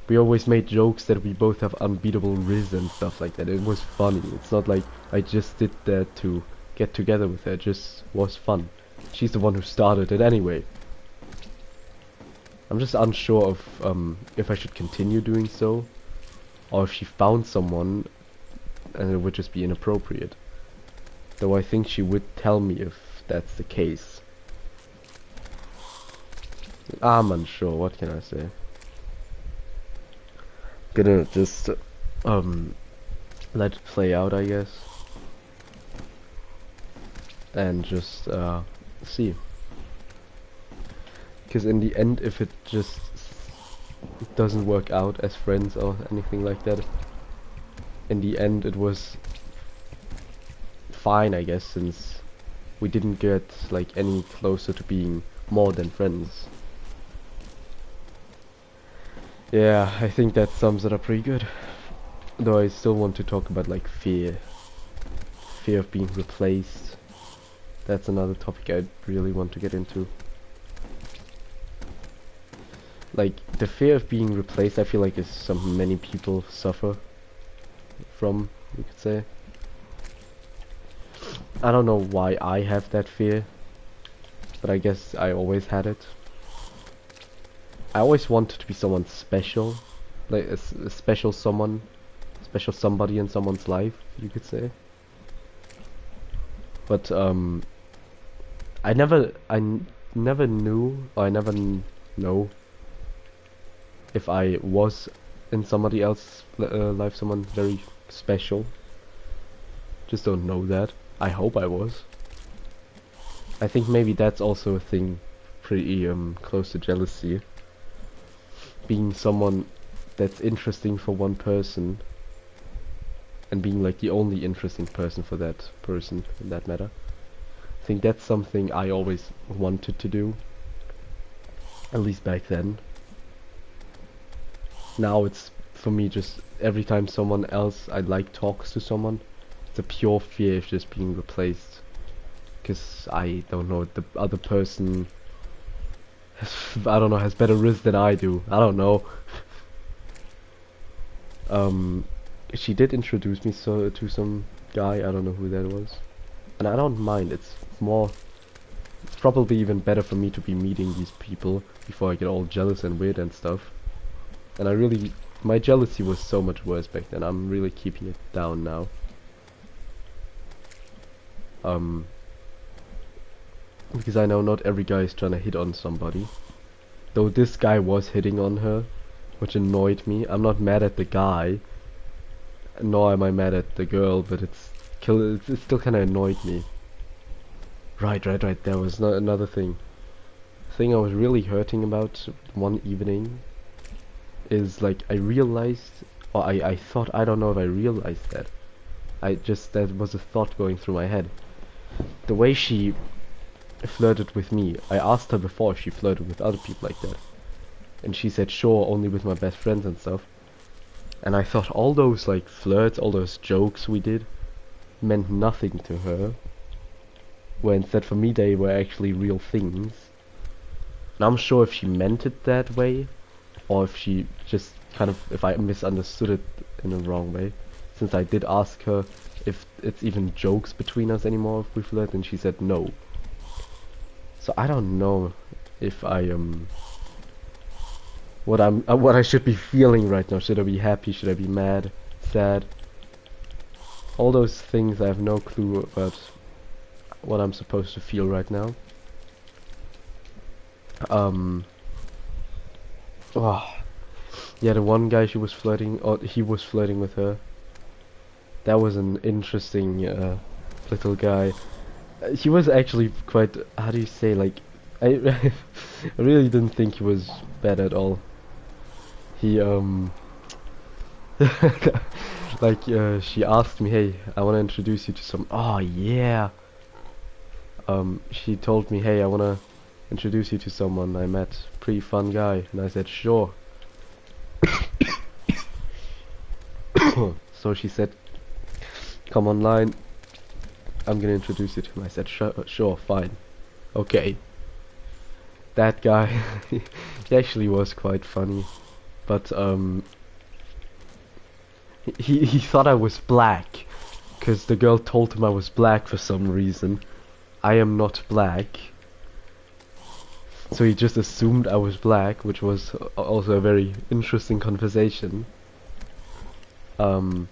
We always made jokes that we both have unbeatable riz and stuff like that. It was funny. It's not like I just did that to get together with her. It just was fun. She's the one who started it anyway. I'm just unsure of if I should continue doing so, or if she found someone and it would just be inappropriate. Though I think she would tell me if that's the case. I'm unsure, what can I say? Gonna just let it play out, I guess. And just see. Because in the end, if it just doesn't work out as friends or anything like that, in the end it was fine, I guess, since we didn't get like any closer to being more than friends. Yeah, I think that sums it up pretty good. Though I still want to talk about like fear of being replaced. That's another topic I really want to get into. Like the fear of being replaced, I feel like is something many people suffer from, you could say. I don't know why I have that fear, but I guess I always had it. I always wanted to be someone special, like a special special somebody in someone's life, you could say. But I never knew, or I never know if I was in somebody else's life someone very special. Just don't know that. I hope I was. I think maybe that's also a thing pretty close to jealousy. Being someone that's interesting for one person and being like the only interesting person for that person in that matter. I think that's something I always wanted to do, at least back then. Now it's for me just every time someone else I like talks to someone, it's a pure fear of just being replaced, because I don't know, the other person I don't know, has better risk than I do. I don't know. She did introduce me to some guy. I don't know who that was. and I don't mind. It's probably even better for me to be meeting these people before I get all jealous and weird and stuff. And my jealousy was so much worse back then. I'm really keeping it down now. Because I know not every guy is trying to hit on somebody. Though this guy was hitting on her, which annoyed me. I'm not mad at the guy, nor am I mad at the girl, but it still kind of annoyed me. Right. There was another thing. The thing I was really hurting about one evening is like I realized, or I thought, I don't know if I realized that. That was a thought going through my head. The way she flirted with me, I asked her before if she flirted with other people like that. And she said sure, only with my best friends and stuff. And I thought all those like flirts, all those jokes we did meant nothing to her. Where instead for me they were actually real things. And I'm sure if she meant it that way, or if she just if I misunderstood it in the wrong way. Since I did ask her if it's even jokes between us anymore if we flirt, and she said no. So I don't know if what I should be feeling right now. Should I be happy? Should I be mad? Sad? All those things, I have no clue about what I'm supposed to feel right now. Yeah, the one guy he was flirting with her. That was an interesting little guy. He was actually quite, how do you say, like, I really didn't think he was bad at all. He like she asked me, hey, I want to introduce you to some, oh yeah. She told me, hey, I want to introduce you to someone I met, pretty fun guy, and I said sure. So she said, come online, I'm gonna introduce you to him. I said sure, fine, okay. That guy, he actually was quite funny, but he thought I was black, because the girl told him I was black for some reason. I am not black, so he just assumed I was black, which was also a very interesting conversation. Let's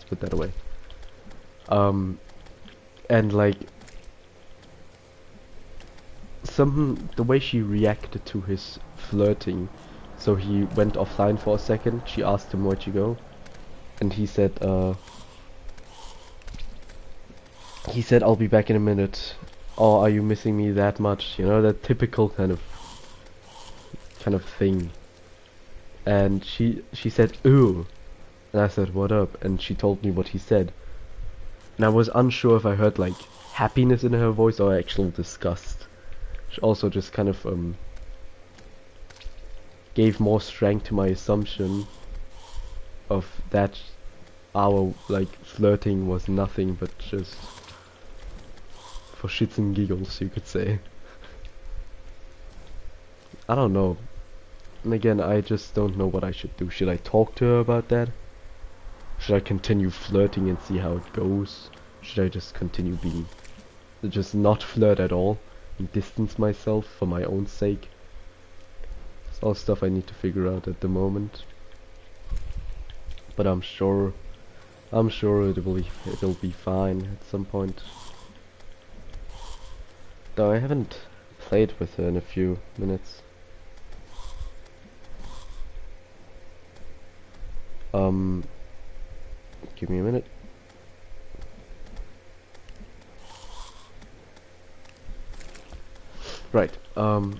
put that away. And like the way she reacted to his flirting, so he went offline for a second. She asked him where'd you go, and he said I'll be back in a minute. Or are you missing me that much? You know, that typical kind of thing. And she said ooh, and I said what up, and she told me what he said. And I was unsure if I heard like happiness in her voice or actual disgust. Which also just gave more strength to my assumption of that our like flirting was nothing but just for shits and giggles, you could say. I don't know. And again, I just don't know what I should do. Should I talk to her about that? Should I continue flirting and see how it goes? Should I just continue just not flirt at all and distance myself for my own sake? It's all stuff I need to figure out at the moment. But I'm sure it'll be fine at some point. Though I haven't played with her in a few minutes. Give me a minute. Right, I'm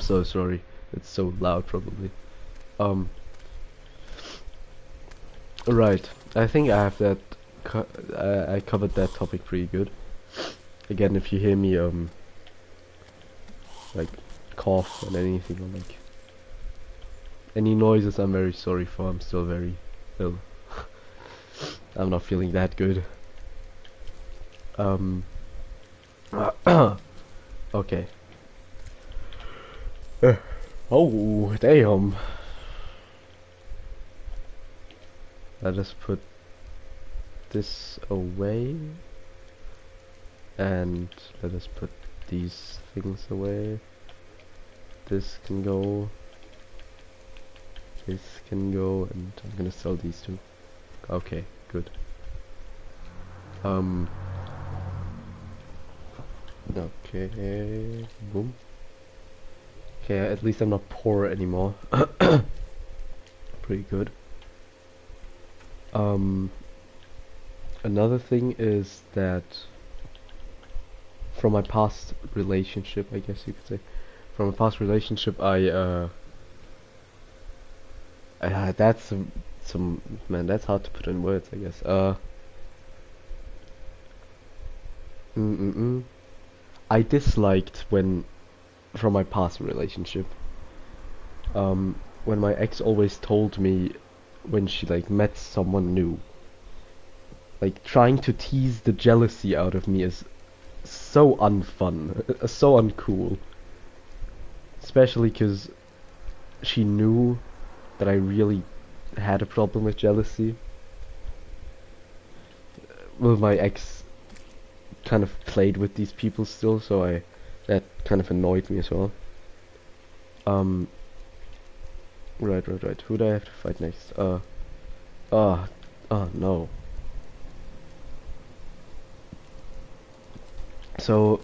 so sorry. It's so loud, probably. Right. I think I have that. I covered that topic pretty good. Again, if you hear me like cough and anything, or like any noises, I'm very sorry for. I'm still very ill. I'm not feeling that good. Okay. Oh, damn. Let us put this away, and let us put these things away. This can go, this can go, and I'm gonna sell these two. Okay, good. Okay, boom. Okay, at least I'm not poor anymore. Pretty good. Another thing is that from my past relationship, I guess you could say, from a past relationship, that's some man, that's hard to put in words, I guess. I disliked when, from my past relationship, when my ex always told me when she like met someone new, like trying to tease the jealousy out of me is so unfun, so uncool. Especially because she knew that I really had a problem with jealousy. Well, my ex kind of played with these people still, so that kind of annoyed me as well. Right. Who do I have to fight next? Oh no. So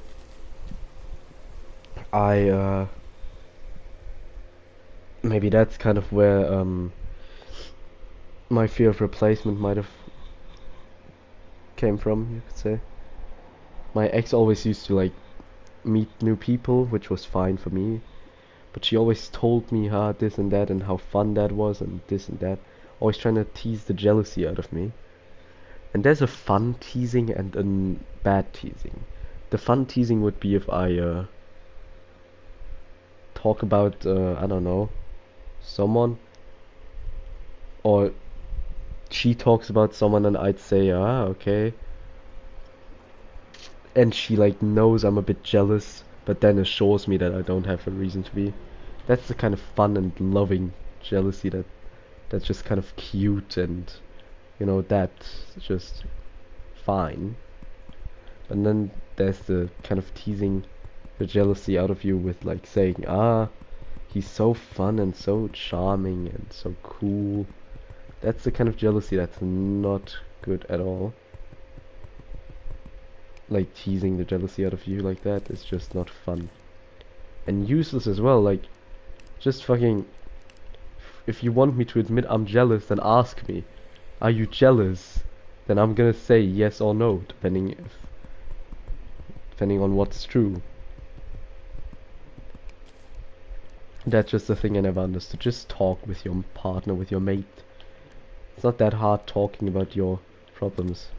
maybe that's kind of where my fear of replacement might have came from, you could say. My ex always used to like meet new people, which was fine for me, but she always told me this and that and how fun that was and this and that, always trying to tease the jealousy out of me. And there's a fun teasing and a bad teasing. The fun teasing would be if I talk about I don't know, someone, or she talks about someone and I'd say okay, and she like knows I'm a bit jealous, but then assures me that I don't have a reason to be. That's the kind of fun and loving jealousy that's just kind of cute, and you know, that's just fine. And then there's the kind of teasing the jealousy out of you with like saying, he's so fun and so charming and so cool. That's the kind of jealousy that's not good at all. Like teasing the jealousy out of you like that is just not fun. And useless as well. Like, just fucking, if you want me to admit I'm jealous, then ask me, are you jealous? Then I'm gonna say yes or no, depending on what's true. That's just the thing I never understood. Just talk with your partner, with your mate. It's not that hard talking about your problems.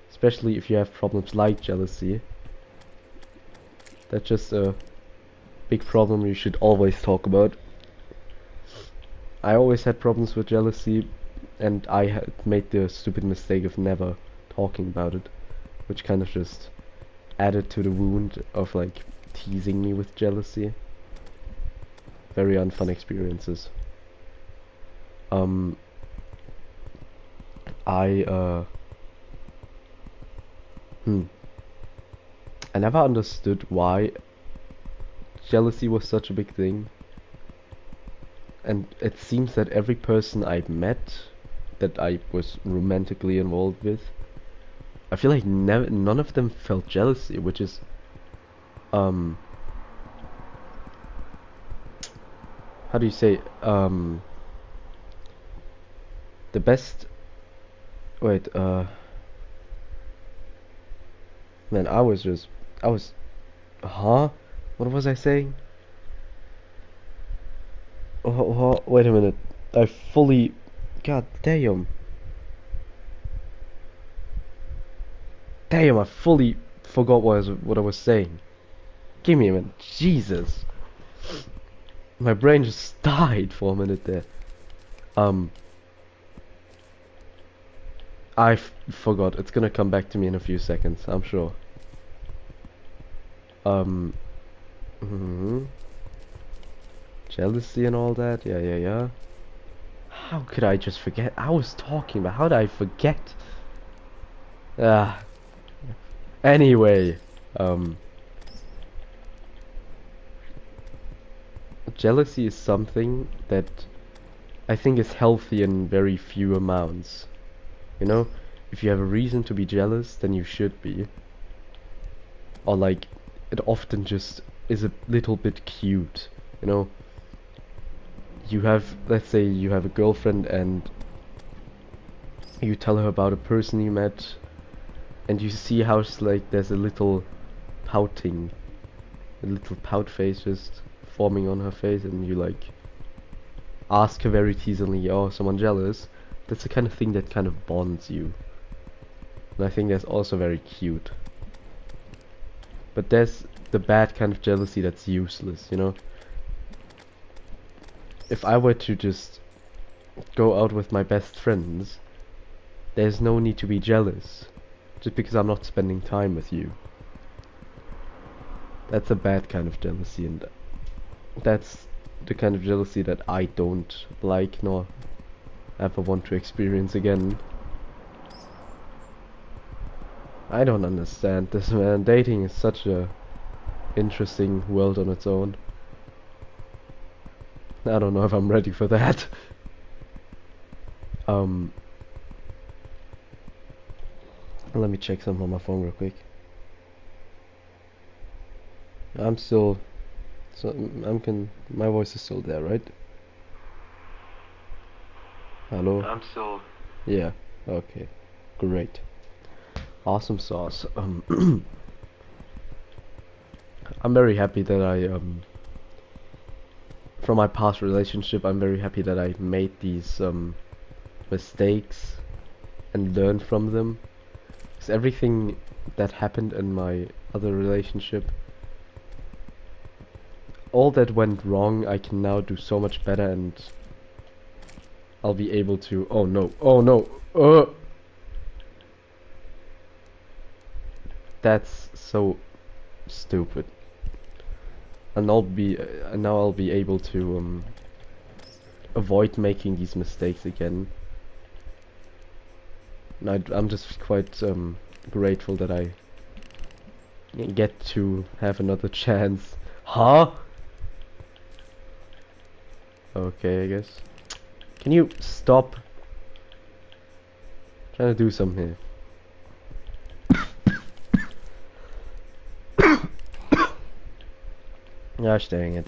Especially if you have problems like jealousy. That's just a big problem you should always talk about. I always had problems with jealousy, and I had made the stupid mistake of never talking about it, which kind of just added to the wound of like teasing me with jealousy. Very unfun experiences. I never understood why jealousy was such a big thing. And it seems that every person I met that I was romantically involved with, I feel like none of them felt jealousy, which is how do you say, the best, wait, man, I was, what was I saying? Wait a minute, god damn, I fully forgot what I was saying. Give me a minute, Jesus. My brain just died for a minute there. I forgot. It's gonna come back to me in a few seconds, I'm sure. Jealousy and all that. Yeah. How could I just forget? I was talking about. How did I forget? Ah. Anyway, jealousy is something that I think is healthy in very few amounts. You know, if you have a reason to be jealous, then you should be. Or like, it often just is a little bit cute. You know, you have, let's say you have a girlfriend and you tell her about a person you met, and you see how it's like there's a little pouting, a little pout face just forming on her face, and you like ask her very teasingly, "Oh, someone jealous?" That's the kind of thing that kind of bonds you, and I think that's also very cute. But there's the bad kind of jealousy that's useless, you know? If I were to just go out with my best friends, there's no need to be jealous, just because I'm not spending time with you. That's a bad kind of jealousy, and that's the kind of jealousy that I don't like nor ever want to experience again. I don't understand this, man. Dating is such a interesting world on its own. I don't know if I'm ready for that. Let me check something on my phone real quick. I'm still, so my voice is still there, right? Hello? I'm still. Yeah, okay, great. Awesome sauce. I'm very happy that from my past relationship, I'm very happy that I made these mistakes and learned from them. Because everything that happened in my other relationship, all that went wrong, I can now do so much better, and I'll be able to. Oh no! Oh no! That's so stupid. And now I'll be able to avoid making these mistakes again. And I'm just quite grateful that I get to have another chance. Huh? Okay, I guess. Can you stop trying to do something here? Gosh dang it.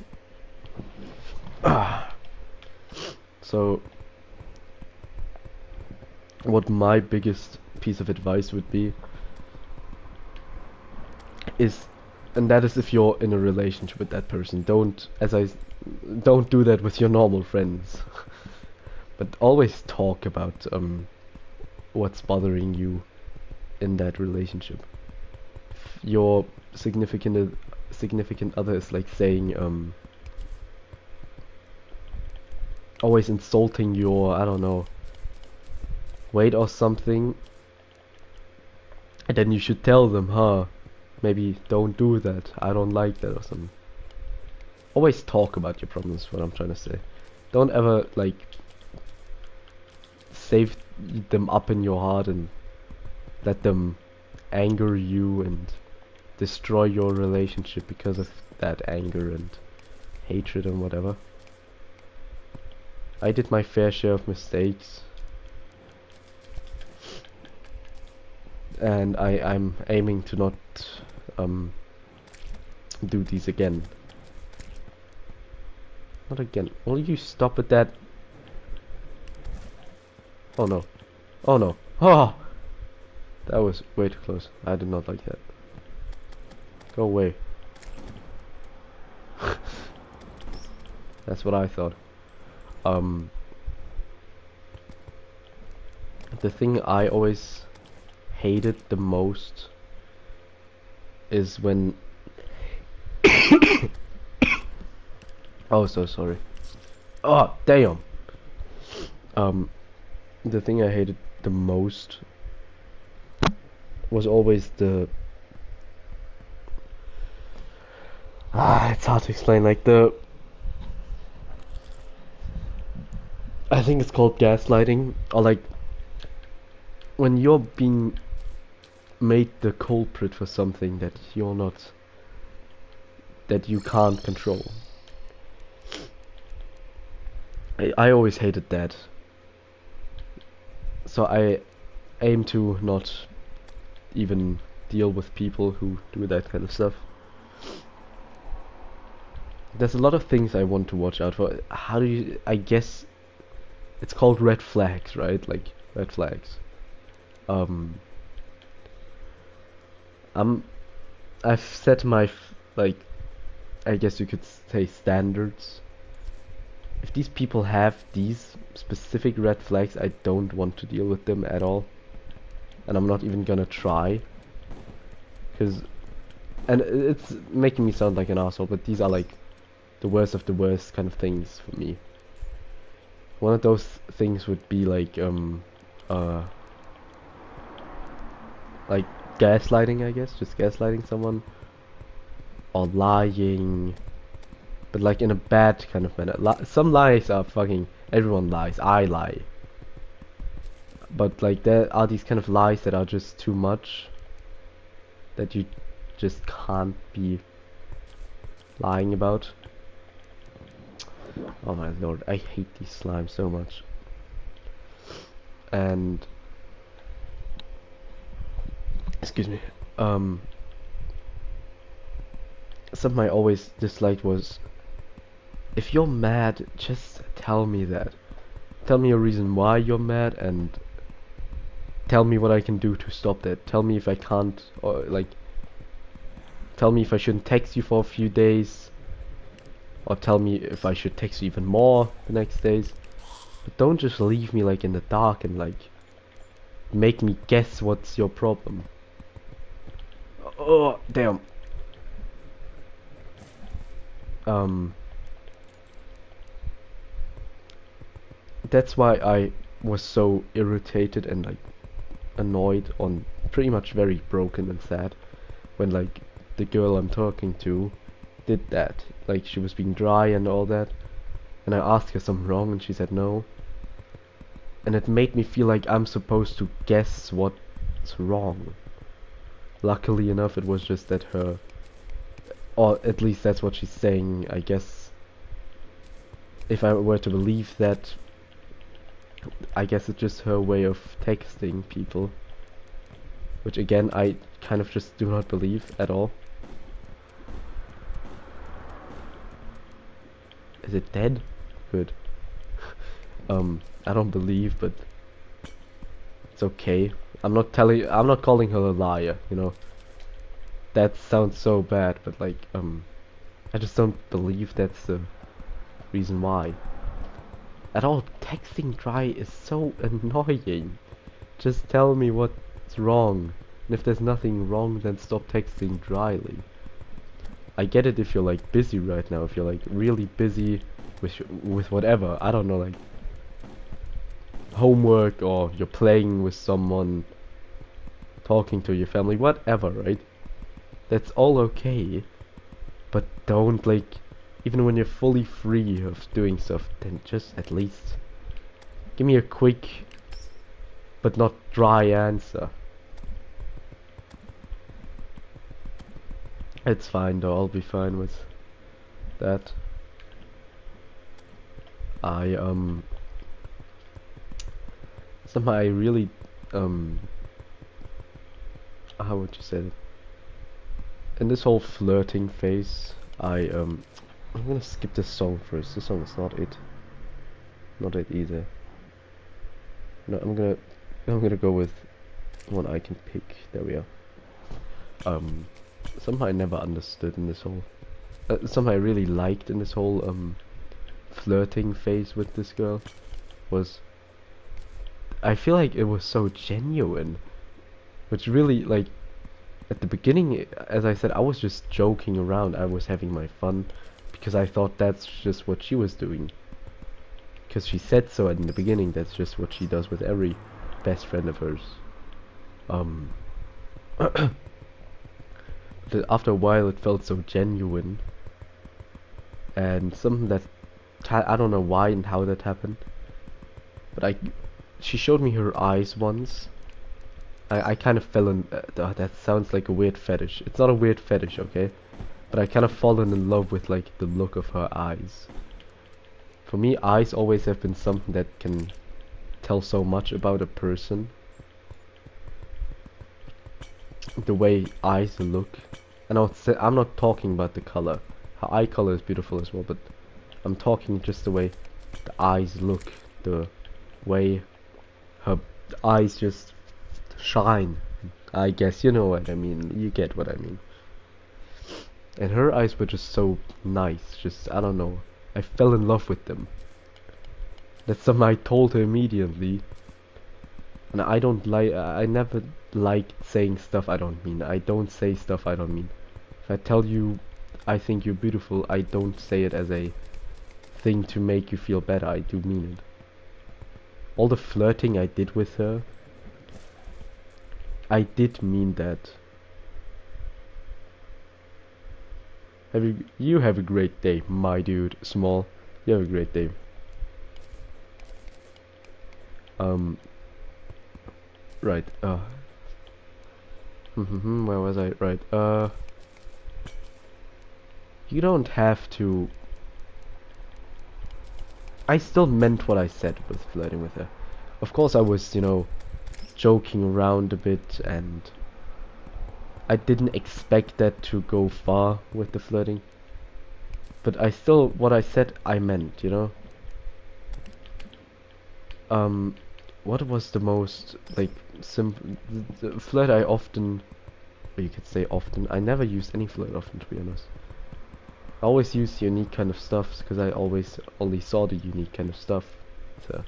So, what my biggest piece of advice would be is, and that is if you're in a relationship with that person, don't do that with your normal friends. But always talk about what's bothering you in that relationship. Your significant other is like saying always insulting your, I don't know, weight or something, and then you should tell them, huh, maybe don't do that, I don't like that, or something. Always talk about your problems, what I'm trying to say. Don't ever like save them up in your heart and let them anger you and destroy your relationship because of that anger and hatred and whatever. I did my fair share of mistakes, and I'm aiming to not do these again. Not again. Will you stop at that? Oh no. Oh no. Oh! That was way too close. I did not like that. Go away. That's what I thought. The thing I always hated the most is when oh, so sorry. Oh, damn. The thing I hated the most was always the it's hard to explain, like the I think it's called gaslighting, or like when you're being made the culprit for something that you're not, that you can't control. I always hated that, so I aim to not even deal with people who do that kind of stuff. There's a lot of things I want to watch out for. How do you, I guess it's called red flags, right? Like red flags. Um, I'm, I've set my like, I guess you could say standards. If these people have these specific red flags, I don't want to deal with them at all, and I'm not even gonna try. Cause, and it's making me sound like an asshole, but these are like the worst of the worst kind of things for me. One of those things would be uh, like gaslighting, I guess, just gaslighting someone, or lying, but like in a bad kind of manner. Some lies are fucking, everyone lies, I lie. But like there are these kind of lies that are just too much, that you just can't be lying about. Oh my lord, I hate these slimes so much. And excuse me. Something I always disliked was, if you're mad, just tell me that. Tell me a reason why you're mad, and tell me what I can do to stop that. Tell me if I can't, or like, tell me if I shouldn't text you for a few days, or tell me if I should text you even more the next days. But don't just leave me like in the dark and like make me guess what's your problem. Oh, damn. That's why I was so irritated and like annoyed on, pretty much very broken and sad, when like the girl I'm talking to did that. Like she was being dry and all that, and I asked her something wrong and she said no. And it made me feel like I'm supposed to guess what's wrong. Luckily enough, it was just that her, or at least that's what she's saying, I guess. If I were to believe that, I guess it's just her way of texting people, which again I kind of just do not believe at all. Is it dead? Good. I don't believe, but it's okay. I'm not calling her a liar, you know. That sounds so bad, but like, I just don't believe that's the reason why. At all, texting dry is so annoying. Just tell me what's wrong. And if there's nothing wrong, then stop texting dryly. I get it if you're like busy right now, if you're like really busy with whatever, I don't know, like homework, or you're playing with someone, talking to your family, whatever, right? That's all okay. But don't like, even when you're fully free of doing stuff, then just at least give me a quick but not dry answer. It's fine though, I'll be fine with that. Somehow I really, how would you say it? In this whole flirting phase, I'm gonna skip this song first. This song is not it. Not it either. No, I'm gonna go with one I can pick. There we are. Somehow I never understood in this whole, somehow I really liked in this whole flirting phase with this girl was, I feel like it was so genuine, which really, like, at the beginning, as I said, I was just joking around, I was having my fun, because I thought that's just what she was doing, because she said so in the beginning. That's just what she does with every best friend of hers. But after a while it felt so genuine, and something that, I don't know why and how that happened, But she showed me her eyes once. I kind of fell in. That sounds like a weird fetish. It's not a weird fetish, okay? But I kind of fallen in love with like the look of her eyes. For me, eyes always have been something that can tell so much about a person. The way eyes look. And I'm not talking about the color. Her eye color is beautiful as well, but I'm talking just the way the eyes look. The way her eyes just shine. I guess you know what I mean. You get what I mean. And her eyes were just so nice. Just, I don't know. I fell in love with them. That's something I told her immediately. And I don't like, I never like saying stuff I don't mean. I don't say stuff I don't mean. If I tell you I think you're beautiful, I don't say it as a thing to make you feel better. I do mean it. All the flirting I did with her, I did mean that. You have a great day, my dude. Small, you have a great day. Right, where was I? Right, you don't have to... I still meant what I said with flirting with her. Of course I was, you know, joking around a bit, and I didn't expect that to go far with the flirting. But I still, what I said, I meant, you know? What was the most, like, simple... The flirt I often... Or you could say often. I never used any flirt often, to be honest. I always used unique kind of stuff, because I always only saw the unique kind of stuff. So,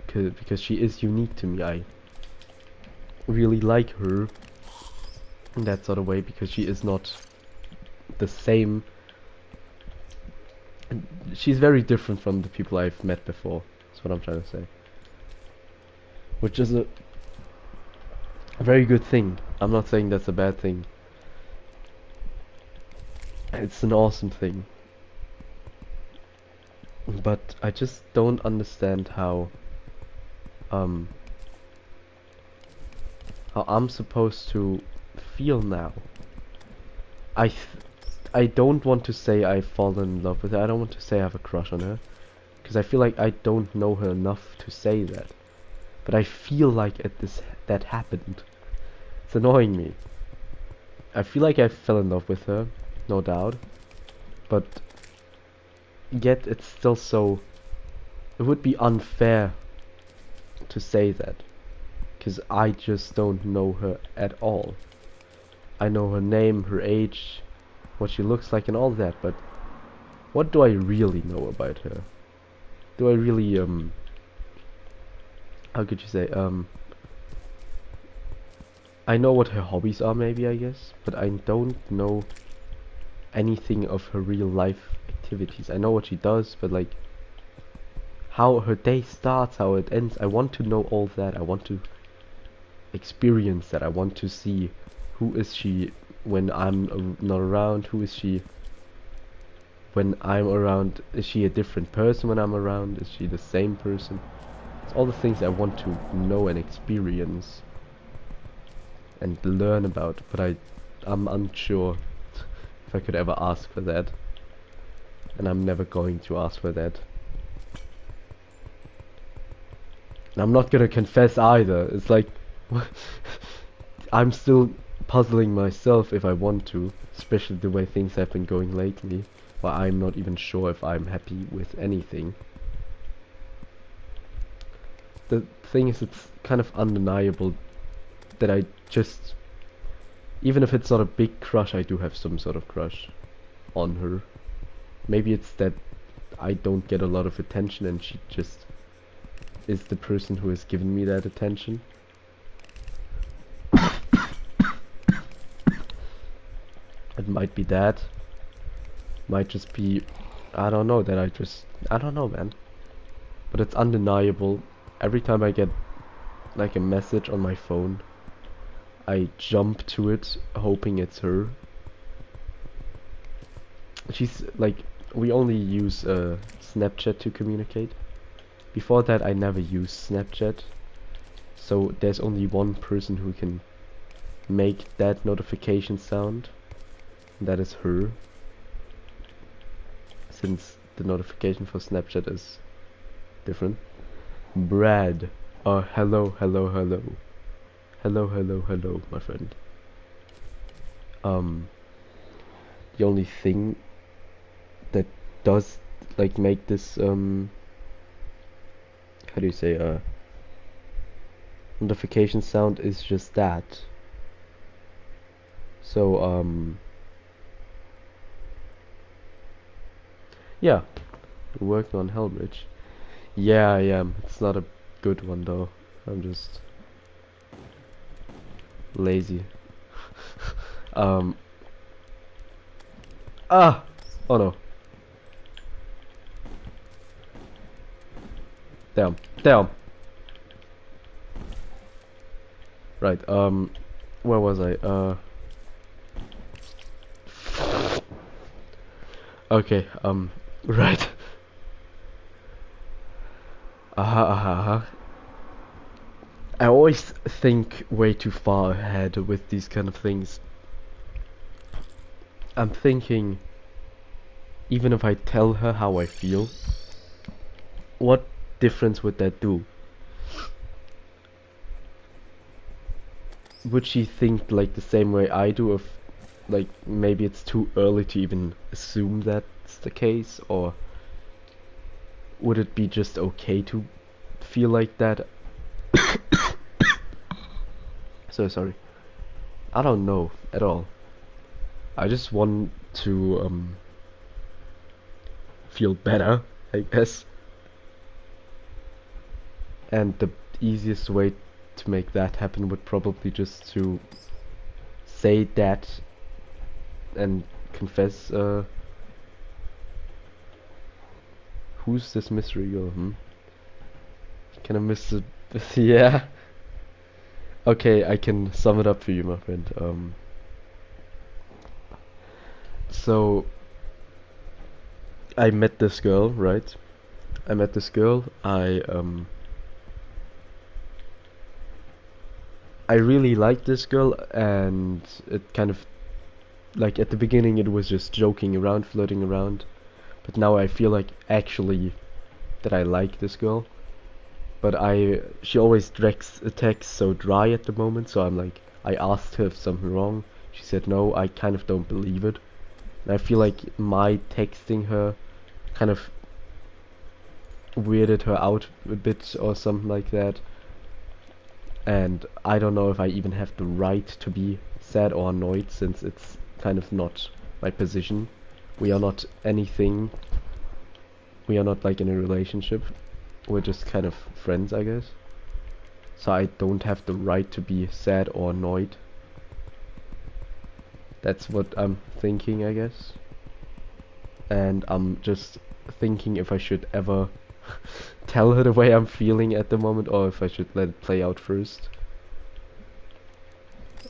because she is unique to me, I really like her in that sort of way, because she is not the same. She's very different from the people I've met before. That's what I'm trying to say. Which is a very good thing. I'm not saying that's a bad thing. It's an awesome thing. But I just don't understand how I'm supposed to feel now. I don't want to say I've fallen in love with her. I don't want to say I have a crush on her, because I feel like I don't know her enough to say that. But I feel like that happened. It's annoying me. I feel like I fell in love with her, no doubt. But yet it's still so... It would be unfair to say that, because I just don't know her at all. I know her name, her age, what she looks like and all that, but what do I really know about her? Do I really, how could you say, I know what her hobbies are, maybe, I guess, but I don't know anything of her real life activities. I know what she does, but like, how her day starts, how it ends, I want to know all that. I want to experience that. I want to see who is she when I'm not around, who is she when I'm around. Is she a different person when I'm around? Is she the same person? It's all the things I want to know and experience and learn about, but I'm unsure if I could ever ask for that, and I'm never going to ask for that. And I'm not gonna confess either. It's like I'm still puzzling myself if I want to, especially the way things have been going lately, where I'm not even sure if I'm happy with anything. The thing is, it's kind of undeniable that I just, even if it's not a big crush, I do have some sort of crush on her. Maybe it's that I don't get a lot of attention and she just is the person who has given me that attention. It might be that. Might just be, I don't know, that I don't know, man. But it's undeniable. Every time I get like a message on my phone, I jump to it hoping it's her. She's like, we only use Snapchat to communicate. Before that, I never used Snapchat, so there's only one person who can make that notification sound, and that is her. Since the notification for Snapchat is different. Brad. Hello, hello, hello. Hello, hello, hello, my friend. The only thing that does like make this how do you say notification sound is just that. So yeah, we're working on Hellbridge. Yeah, I am. It's not a good one though. I'm just lazy. um Ah! Oh no. Damn. Damn. Right, where was I? Okay, right. I always think way too far ahead with these kind of things. I'm thinking, even if I tell her how I feel, what difference would that do? Would she think like the same way I do, if like maybe it's too early to even assume that's the case, or would it be just okay to feel like that? So sorry. I don't know at all. I just want to feel better, I guess. And the easiest way to make that happen would probably just to say that and confess. Who's this mystery girl? Can I miss it? Yeah. Okay, I can sum it up for you, my friend. So I met this girl, right? I met this girl. I really liked this girl, and it kind of like at the beginning it was just joking around, flirting around, but now I feel like actually that I like this girl. But she always directs a text so dry at the moment, so I'm like, I asked her if something wrong. She said no. I kind of don't believe it. And I feel like my texting her kind of weirded her out a bit or something like that. And I don't know if I even have the right to be sad or annoyed, since it's kind of not my position. We are not anything. We are not like in a relationship. We're just kind of friends, I guess. So I don't have the right to be sad or annoyed. That's what I'm thinking, I guess. And I'm just thinking if I should ever tell her the way I'm feeling at the moment, or if I should let it play out first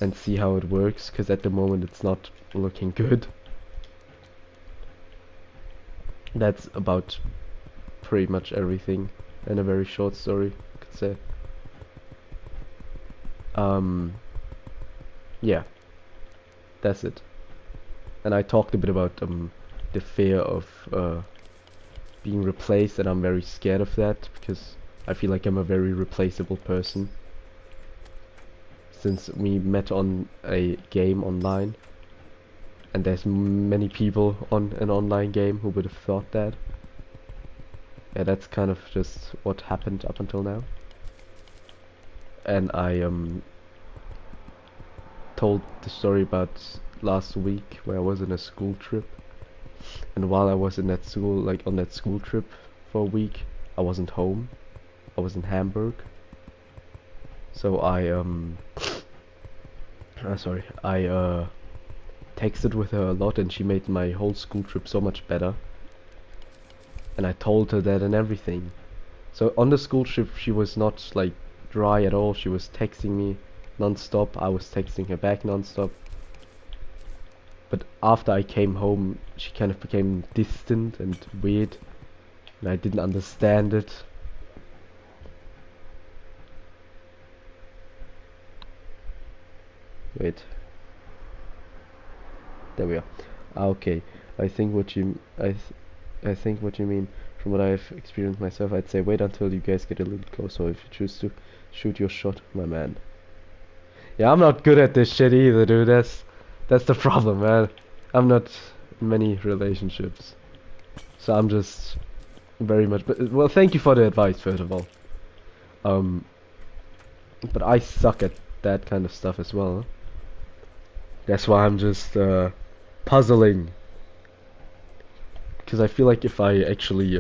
and see how it works, because at the moment it's not looking good. That's about pretty much everything in a very short story, I could say. Yeah, that's it. And I talked a bit about the fear of being replaced, and I'm very scared of that because I feel like I'm a very replaceable person. Since we met on a game online, and there's many people on an online game who would have thought that. Yeah, that's kind of just what happened up until now. And I told the story about last week where I was in a school trip, and while I was in that school, like on that school trip for a week, I wasn't home. I was in Hamburg. So I texted with her a lot, and she made my whole school trip so much better. And I told her that and everything. So on the school trip she was not like dry at all. She was texting me non-stop. I was texting her back non-stop. But after I came home, she kind of became distant and weird, and I didn't understand it. Wait. There we are. Okay. I think what you I think what you mean from what I've experienced myself. I'd say wait until you guys get a little closer. If you choose to shoot your shot, my man. Yeah, I'm not good at this shit either, dude. That's the problem, man. I'm not in many relationships, so I'm just very much. But well, thank you for the advice, first of all. Um, but I suck at that kind of stuff as well. That's why I'm just puzzling, because I feel like if I actually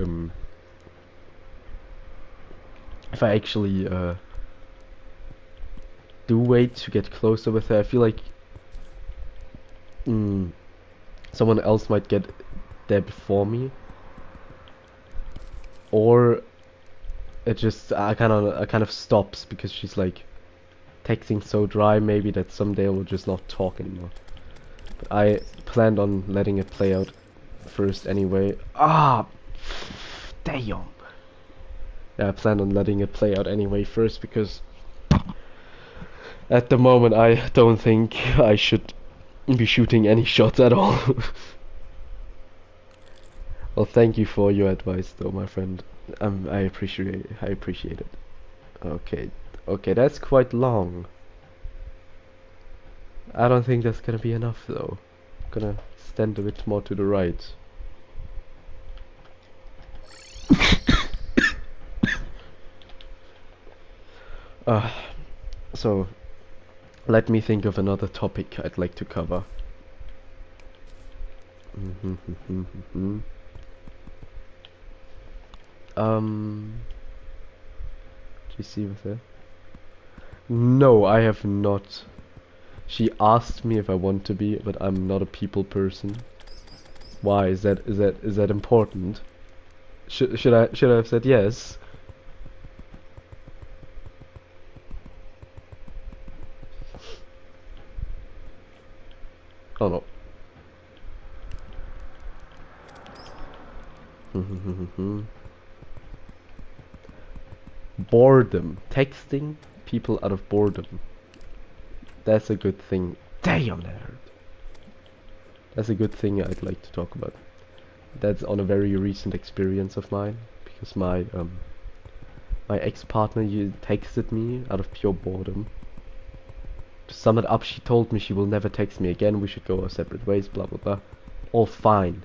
do wait to get closer with her, I feel like someone else might get there before me, or it just I kind of stops because she's like texting so dry maybe that someday we'll just not talk anymore. But I planned on letting it play out first anyway. Ah, damn. Yeah, I planned on letting it play out anyway first because at the moment I don't think I should be shooting any shots at all. Well, thank you for your advice though, my friend. I appreciate it. Okay. Okay, that's quite long. I don't think that's gonna be enough though. I'm gonna stand a bit more to the right. So let me think of another topic I'd like to cover. Do you see with her? No, I have not. She asked me if I want to be, but I'm not a people person. Why is that is that important? Should I have said yes? Oh no. Boredom. Texting people out of boredom. That's a good thing. Damn, that hurt. That's a good thing I'd like to talk about. That's on a very recent experience of mine, because my ex-partner texted me out of pure boredom. To sum it up, she told me she will never text me again, we should go our separate ways, blah blah blah. All fine.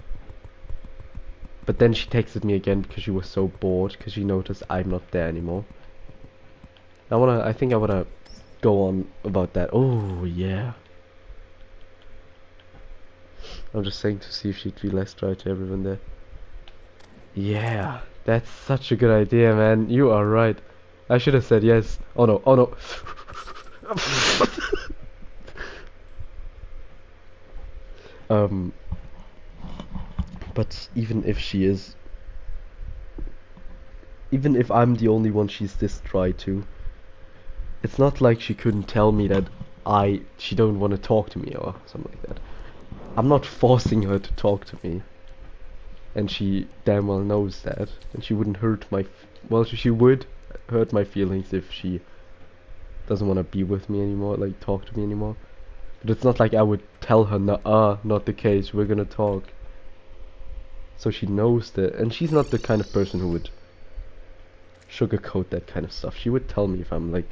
But then she texted me again because she was so bored, because she noticed I'm not there anymore. I think I wanna go on about that. Oh yeah. I'm just saying to see if she'd be less dry to everyone there. Yeah, that's such a good idea, man. You are right. I should have said yes. Oh no, oh no. But even if she is, even if I'm the only one she's this dry to, it's not like she couldn't tell me that she don't want to talk to me or something like that. I'm not forcing her to talk to me, and she damn well knows that, and she wouldn't hurt my well, she would hurt my feelings if she doesn't want to be with me anymore, like talk to me anymore. But it's not like I would tell her, nah, not the case, we're gonna talk. So she knows that, and she's not the kind of person who would sugarcoat that kind of stuff. She would tell me if I'm like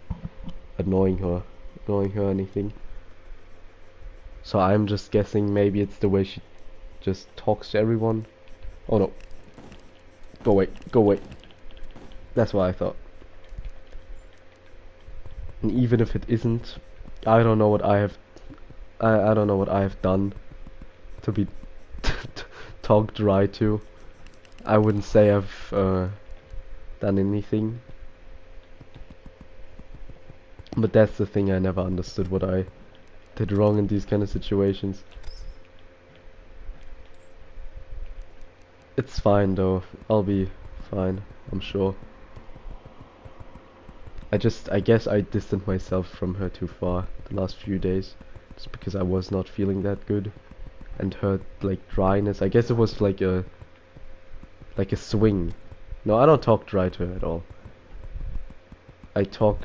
annoying her or anything. So I'm just guessing maybe it's the way she just talks to everyone. Oh no. Go away, go away. That's what I thought. And even if it isn't, I don't know what I have I don't know what I have done to be talked dry to. I wouldn't say I've done anything. But that's the thing, I never understood what I did wrong in these kind of situations. It's fine though. I'll be fine, I'm sure. I guess I distanced myself from her too far the last few days, just because I was not feeling that good. And her like dryness, I guess it was like a swing. No, I don't talk dry to her at all. I talk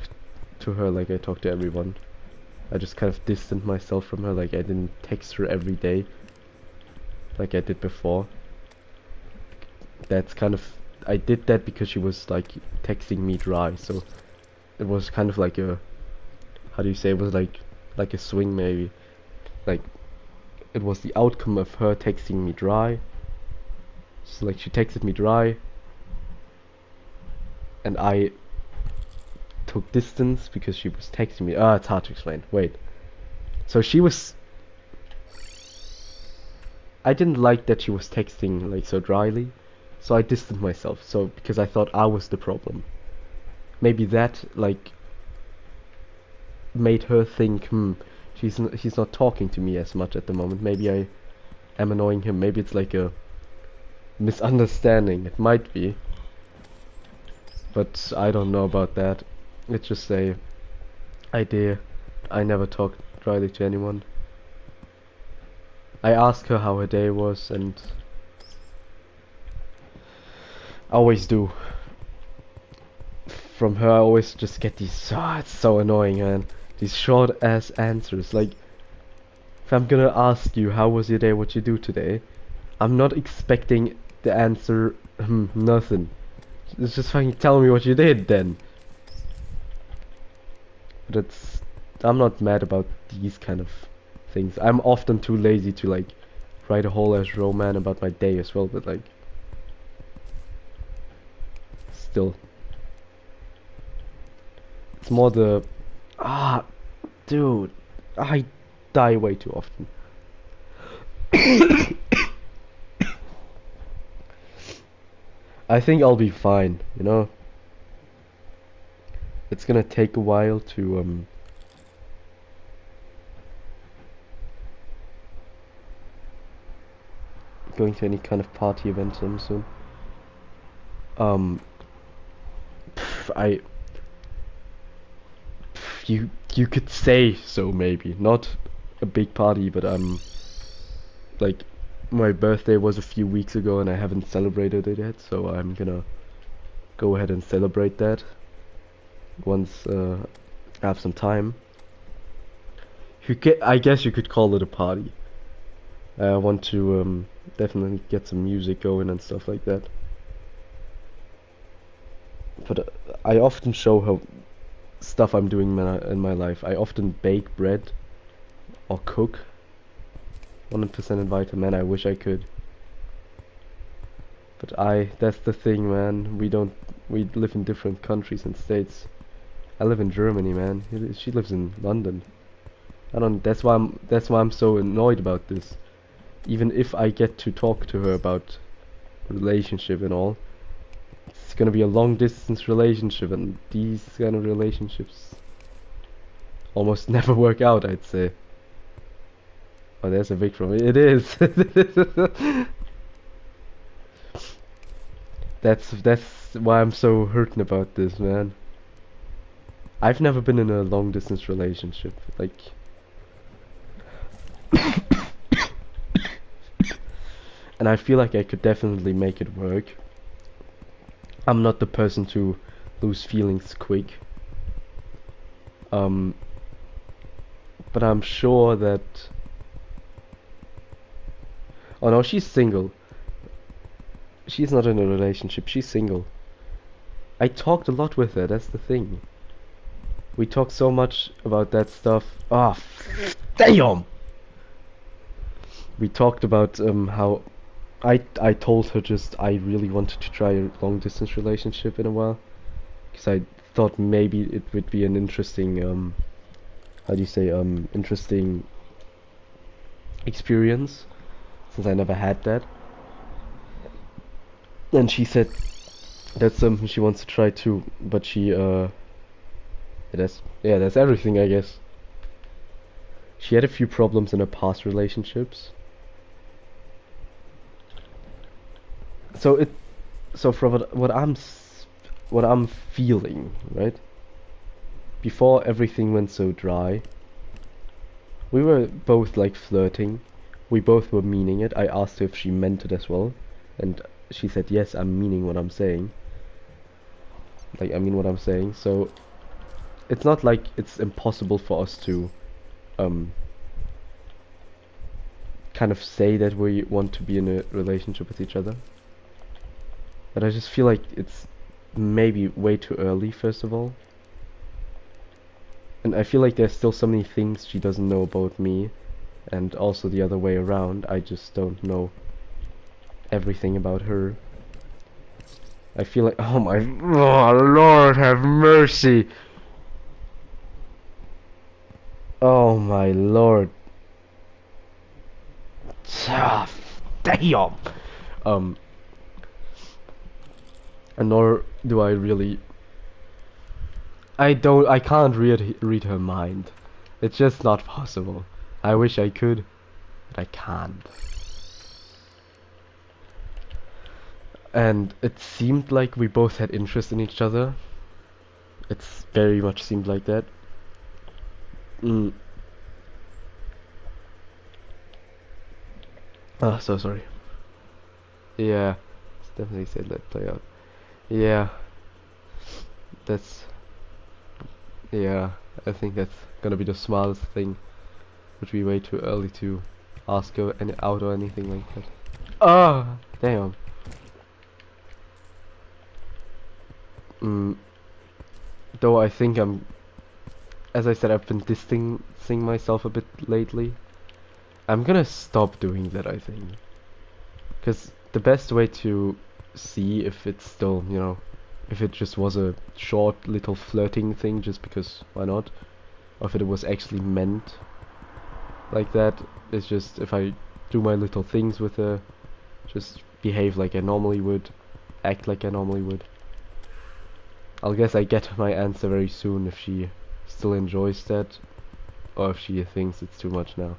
to her like I talk to everyone. I just kind of distanced myself from her, like I didn't text her every day like I did before. That's kind of, I did that because she was like texting me dry, so it was kind of like a, how do you say, it was like a swing maybe. Like it was the outcome of her texting me dry. So like she texted me dry and I took distance because she was texting me. It's hard to explain. Wait. So she was, I didn't like that she was texting like so dryly, so I distanced myself. So because I thought I was the problem. Maybe that like made her think, he's not talking to me as much at the moment. Maybe I am annoying him. Maybe it's like a misunderstanding. It might be, but I don't know about that. It's just a idea. I never talk dryly to anyone. I ask her how her day was, and I always do. From her, I always just get these. It's so annoying, man. These short ass answers. Like, if I'm gonna ask you how was your day, what you do today, I'm not expecting the answer. Nothing. It's just fucking tell me what you did then. But I'm not mad about these kind of things. I'm often too lazy to like write a whole ass roman about my day as well, but like still. It's more the dude, I die way too often. I think I'll be fine, you know. It's gonna take a while to going to any kind of party event soon. I you could say so, maybe not a big party, but like my birthday was a few weeks ago and I haven't celebrated it yet, so I'm gonna go ahead and celebrate that once I have some time. I guess you could call it a party. I want to definitely get some music going and stuff like that. But I often show how stuff I'm doing in my life. I often bake bread or cook. 100% invite a man. I wish I could. But that's the thing, man. We live in different countries and states. I live in Germany, man. She lives in London. That's why I'm so annoyed about this. Even if I get to talk to her about relationship and all, it's gonna be a long distance relationship, and these kind of relationships almost never work out, I'd say. Oh, there's a Vic from it. It is. That's why I'm so hurting about this, man. I've never been in a long distance relationship, like. And I feel like I could definitely make it work. I'm not the person to lose feelings quick. But I'm sure that... Oh no, she's single. She's not in a relationship, she's single. I talked a lot with her, that's the thing. We talked so much about that stuff. Damn! We talked about how... I told her just I really wanted to try a long distance relationship in a while, because I thought maybe it would be an interesting how do you say interesting experience, since I never had that. And she said that's something she wants to try too, but she that's everything, I guess. She had a few problems in her past relationships. So from what I'm feeling, right? Before everything went so dry, we were both like flirting. We both were meaning it. I asked her if she meant it as well, and she said yes, I'm meaning what I'm saying. Like, I mean what I'm saying. So it's not like it's impossible for us to um kind of say that we want to be in a relationship with each other. But I just feel like it's maybe way too early, first of all. And I feel like there's still so many things she doesn't know about me, and also the other way around. I just don't know everything about her. I feel like, oh my, oh Lord have mercy. Oh my Lord. Ah, damn. And nor do I really. I can't read her mind. It's just not possible. I wish I could, but I can't. And it seemed like we both had interest in each other. It's very much seemed like that. Oh, so sorry. Yeah, it's definitely said let play out. Yeah, that's. Yeah, I think that's gonna be the smartest thing. Would be way too early to ask her out or anything like that. Ah, damn. Though I think as I said, I've been distancing myself a bit lately. I'm gonna stop doing that, I think. Because the best way to see if it's still, if it just was a short little flirting thing just because why not, or if it was actually meant like that, is just if I do my little things with her, just behave like I normally would, act like I normally would. I'll guess I get my answer very soon if she still enjoys that, or if she thinks it's too much now.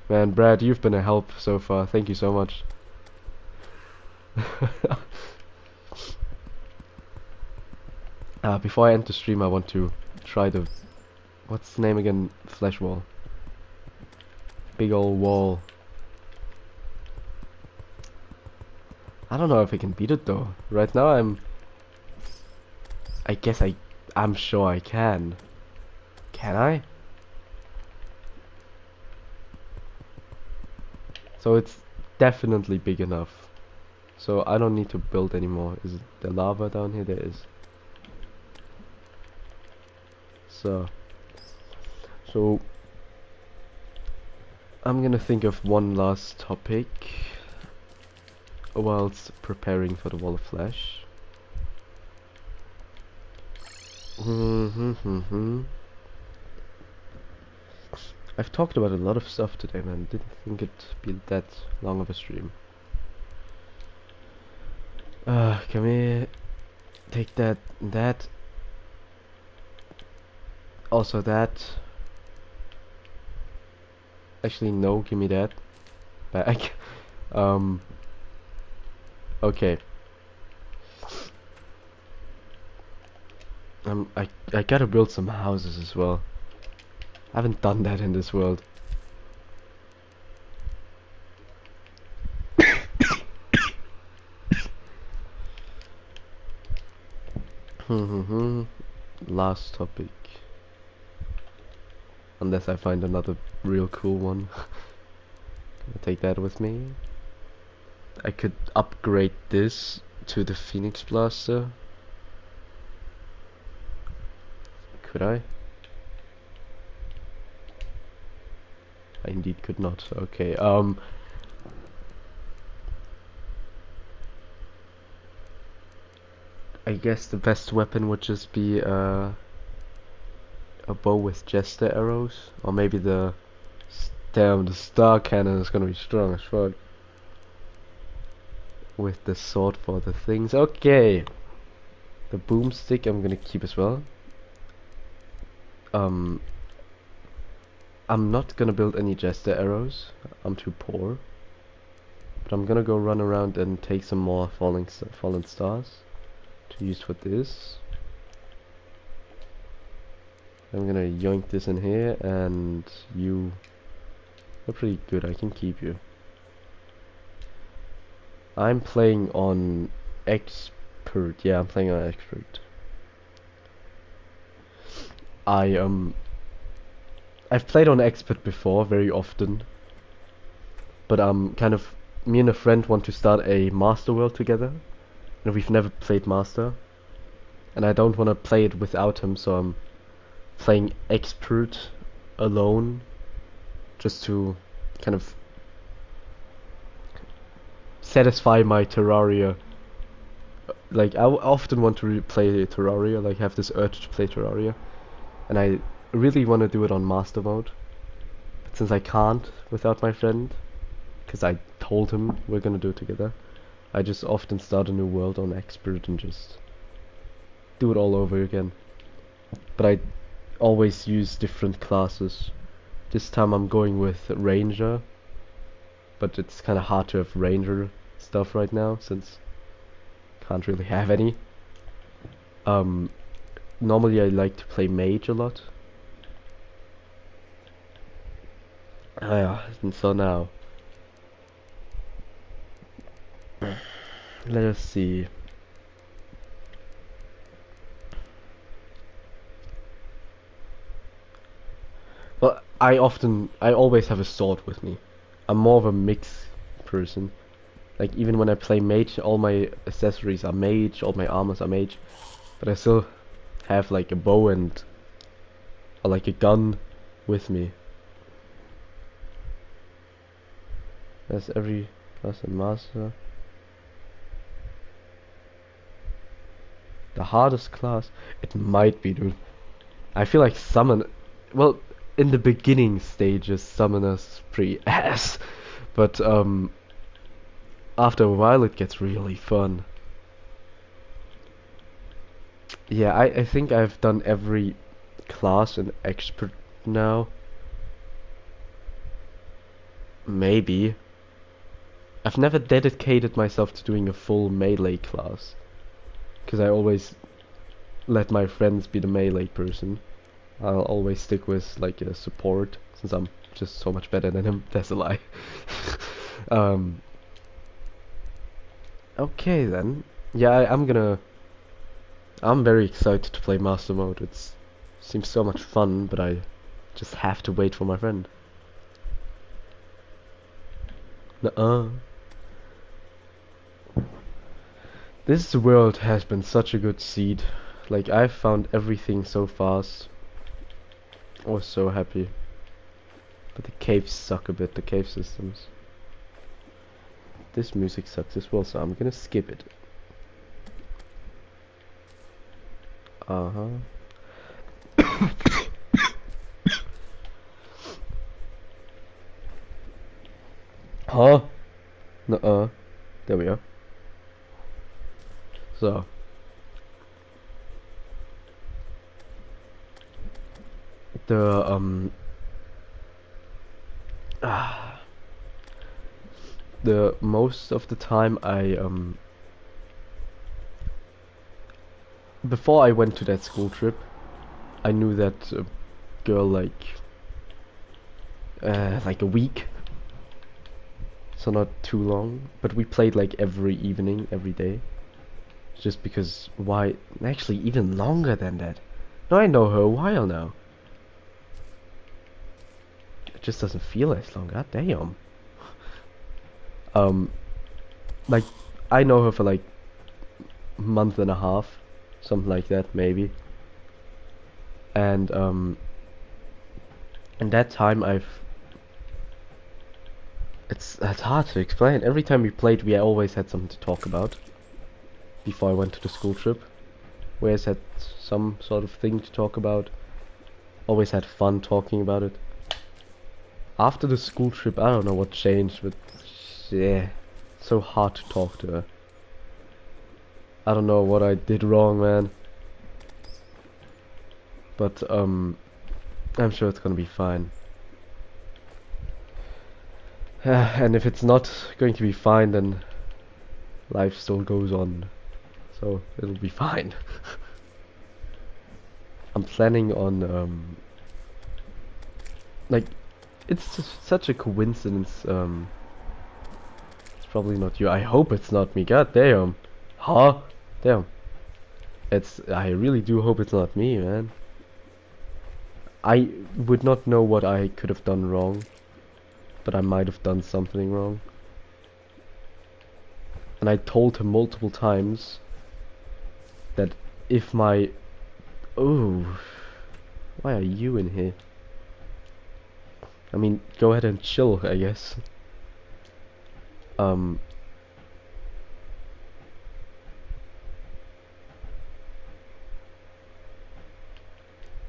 Man, Brad, you've been a help so far. Thank you so much. Before I end the stream, I want to try the... What's the name again? Flesh wall. Big old wall. I don't know if I can beat it though. Right now I guess I'm sure I can. Can I? So it's definitely big enough. So I don't need to build anymore. Is it the lava down here? There is. So I'm gonna think of one last topic whilst preparing for the wall of flesh. I've talked about a lot of stuff today, man. Didn't think it'd be that long of a stream. Can we take that and that? Also that. Actually, no, give me that back. Okay. I gotta build some houses as well. I haven't done that in this world. Last topic. Unless I find another real cool one. Gonna take that with me. I could upgrade this to the Phoenix Blaster. Could I? I indeed could not. Okay, I guess the best weapon would just be a bow with jester arrows, or maybe the star cannon is gonna be strong as fuck. With the sword for the things. Okay, the boomstick I'm gonna keep as well. I'm not gonna build any jester arrows. I'm too poor. But I'm gonna go run around and take some more fallen stars to use for this. I'm gonna yoink this in here, and you're pretty good. I can keep you. I'm playing on expert. Yeah, I'm playing on expert. I I've played on expert before very often, but me and a friend want to start a master world together, and we've never played master, and I don't want to play it without him, so I'm playing expert alone, just to kind of satisfy my Terraria. Like, often want to play Terraria, like have this urge to play Terraria, and I really want to do it on master mode, but since I can't without my friend, because I told him we're gonna do it together, I just often start a new world on expert and just do it all over again. But I always use different classes. This time I'm going with ranger, but it's kind of hard to have ranger stuff right now since can't really have any. Normally I like to play mage a lot. Yeah, and so now let us see. Well, I always have a sword with me. I'm more of a mix person. Like, even when I play mage, all my accessories are mage, all my armors are mage, but I still have like a bow or like a gun with me. That's every class and master. The hardest class? It might be, dude. I feel like well, in the beginning stages, summoner's pretty ass, but after a while it gets really fun. Yeah, I think I've done every class in expert now. Maybe. I've never dedicated myself to doing a full melee class, because I always let my friends be the melee person. I'll always stick with like a support, since I'm just so much better than him. That's a lie. Okay then. Yeah, I'm very excited to play master mode. It seems so much fun, but I just have to wait for my friend. Nuh-uh. This world has been such a good seed. Like, I've found everything so fast. I was so happy. But the caves suck a bit, the cave systems. This music sucks as well, so I'm gonna skip it. Uh-huh. Huh? Nuh-uh. There we are. So. The most of the time before I went to that school trip, I knew that girl like a week, so not too long, but we played like every evening, every day, just because why, actually even longer than that. No, I know her a while now. It just doesn't feel as long, god damn. Like, I know her for like a month and a half, something like that, maybe. And in that time it's hard to explain. Every time we played, we always had something to talk about. Before I went to the school trip, we always had some sort of thing to talk about. Always had fun talking about it. After the school trip, I don't know what changed, but yeah, it's so hard to talk to her. I don't know what I did wrong, man. But I'm sure it's gonna be fine. And if it's not going to be fine, then life still goes on. So it'll be fine. I'm planning on like, it's just such a coincidence. It's probably not you. I hope it's not me. God damn. Huh? Damn. I really do hope it's not me, man. I would not know what I could have done wrong, but I might have done something wrong. And I told him multiple times that if my... Oh, why are you in here? I mean, go ahead and chill, I guess.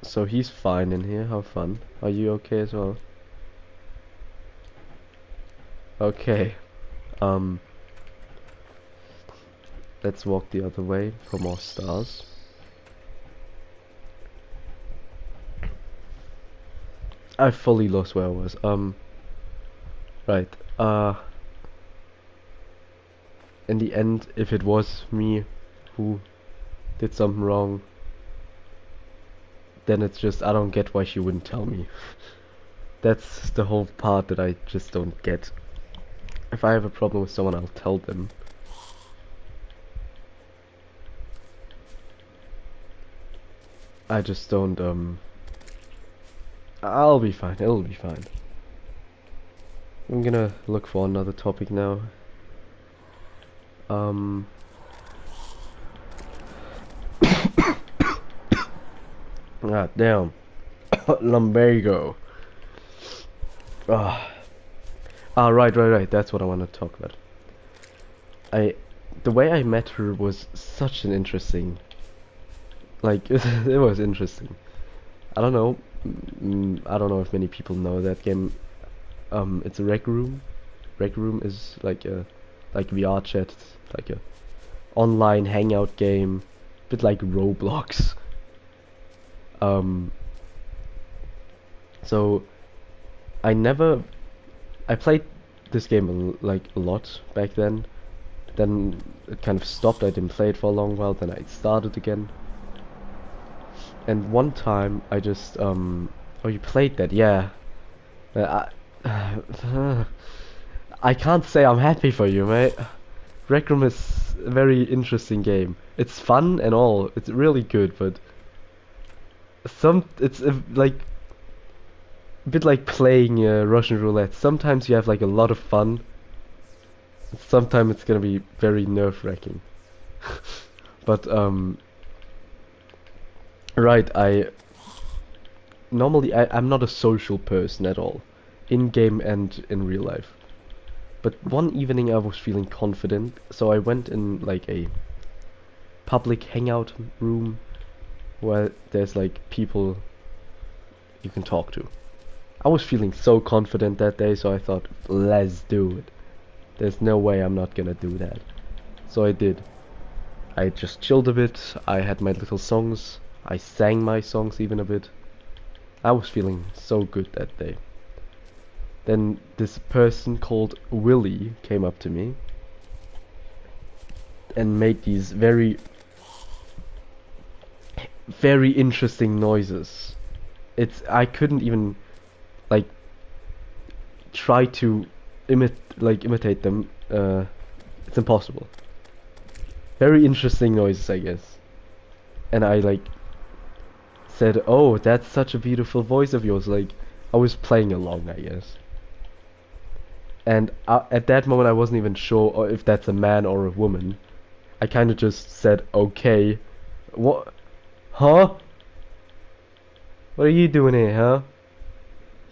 So he's fine in here, how fun. Are you okay as well? Okay. Let's walk the other way for more stars. I fully lost where I was. Right. In the end, if it was me who did something wrong, then it's just, I don't get why she wouldn't tell me. That's the whole part that I just don't get. If I have a problem with someone, I'll tell them. I just don't, I'll be fine, it'll be fine. I'm gonna look for another topic now. Ah, damn. Lumbago. Right, that's what I want to talk about. The way I met her was such an interesting... Like, it was interesting. I don't know. I don't know if many people know that game. It's a Rec Room. Rec Room is like a VR chat, like a online hangout game, a bit like Roblox. So I played this game like a lot back then. Then it kind of stopped. I didn't play it for a long while. Then I started again. And one time I just oh, you played that? Yeah. I can't say I'm happy for you, mate. Rec Room is a very interesting game. It's fun and all. It's really good, but it's like a bit like playing Russian roulette. Sometimes you have like a lot of fun. Sometimes it's gonna be very nerve-wracking. But right, normally I'm not a social person at all, in game and in real life. But one evening I was feeling confident, so I went in like a public hangout room where there's like people you can talk to. I was feeling so confident that day, so I thought, let's do it. There's no way I'm not gonna do that. So I did. I just chilled a bit, I had my little songs, I sang my songs even a bit. I was feeling so good that day. Then this person called Willie came up to me and made these very interesting noises. I couldn't even like try to imitate them. It's impossible. Very interesting noises, I guess. And I like said, "Oh, that's such a beautiful voice of yours." Like I was playing along, I guess. And at that moment I wasn't even sure if that's a man or a woman. I kind of just said, okay. What? Huh? What are you doing here, huh?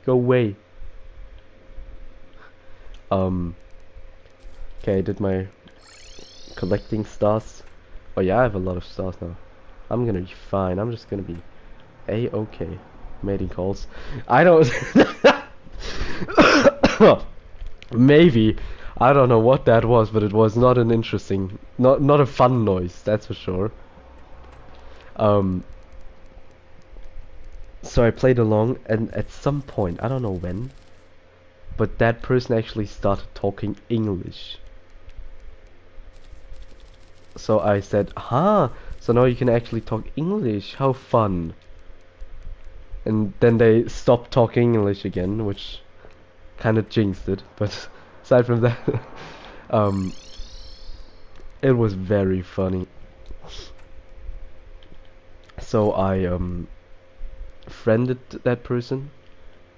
Go away. Okay, I did my collecting stars. Oh yeah, I have a lot of stars now. I'm gonna be fine. I'm just gonna be A-okay. Mating calls. I don't... Maybe. I don't know what that was, but it was not an interesting, not a fun noise, that's for sure. So I played along, and at some point, I don't know when, but that person actually started talking English. So I said, huh, so now you can actually talk English, how fun. And then they stopped talking English again, which kind of jinxed it, but aside from that, it was very funny. So friended that person,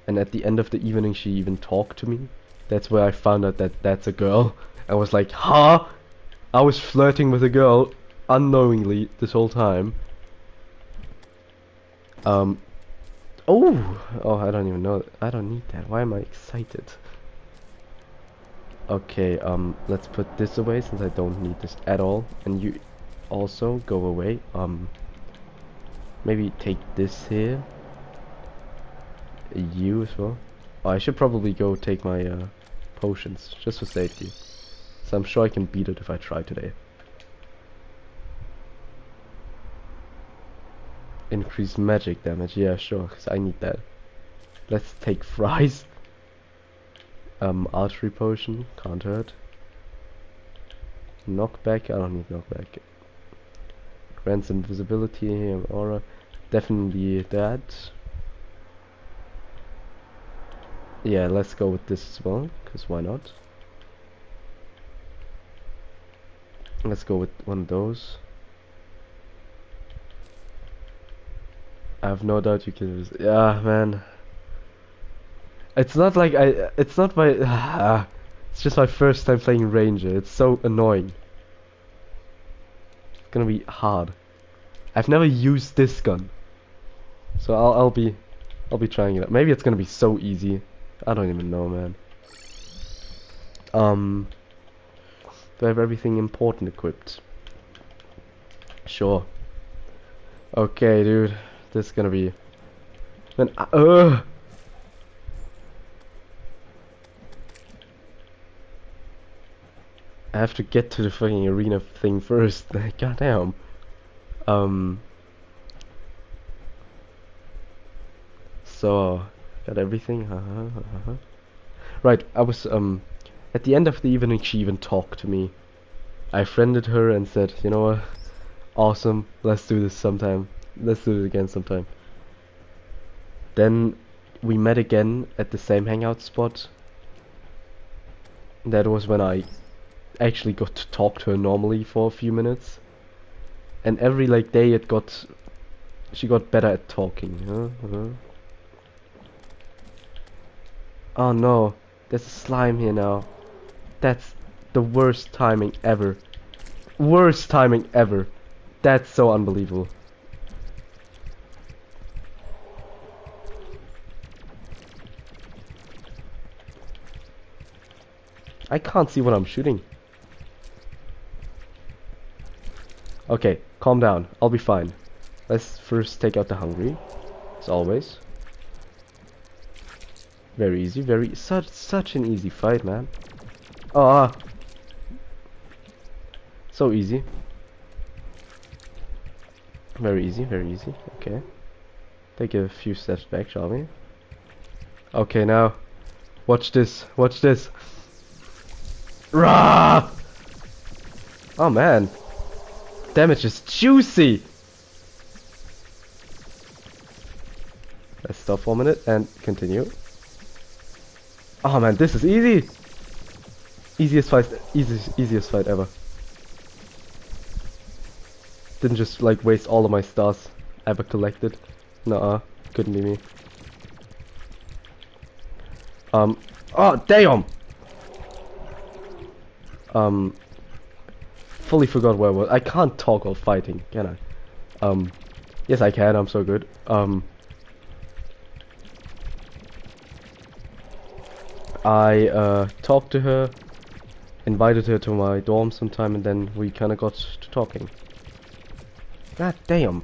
and at the end of the evening she even talked to me. That's where I found out that that's a girl. I was like, huh? I was flirting with a girl unknowingly this whole time. Oh, I don't even know. I don't need that. Why am I excited? Okay, let's put this away since I don't need this at all. And you also go away. Maybe take this here. You as well. Oh, I should probably go take my potions just for safety. So I'm sure I can beat it if I try today. Increase magic damage, yeah, sure, because I need that. Let's take fries. Archery potion, can't hurt. Knockback, I don't need knockback. Grants invisibility, aura, definitely that. Yeah, let's go with this as well, because why not? Let's go with one of those. I have no doubt you can resist. Yeah, man. It's not like it's not my, it's just my first time playing Ranger. It's so annoying. It's gonna be hard. I've never used this gun, so I'll be trying it out. Maybe it's gonna be so easy. I don't even know, man. Do I have everything important equipped? Sure. Okay, dude. This is gonna be. Man, I have to get to the fucking arena thing first. Goddamn. So got everything. Right. I was at the end of the evening. She even talked to me. I friended her and said, you know what? Awesome. Let's do this sometime. Let's do it again sometime. Then we met again at the same hangout spot. That was when I actually got to talk to her normally for a few minutes. And every like day she got better at talking. Oh no, there's a slime here now. That's the worst timing ever. Worst timing ever. That's so unbelievable. I can't see what I'm shooting. Okay, calm down. I'll be fine. Let's first take out the hungry, as always. Very easy, such an easy fight, man. Ah, so easy. Very easy, very easy. Okay. Take a few steps back, shall we? Okay, now watch this. Watch this. Rah! Oh man, damage is juicy. Let's stop for a minute and continue. Oh man, this is easy. Easiest fight ever. Didn't just like waste all of my stars ever collected. Nuh-uh, couldn't be me. Oh damn. Fully forgot where I was. I can't talk while fighting, can I? Yes I can. I'm so good. I talked to her, invited her to my dorm sometime, and then we kind of got to talking. God damn.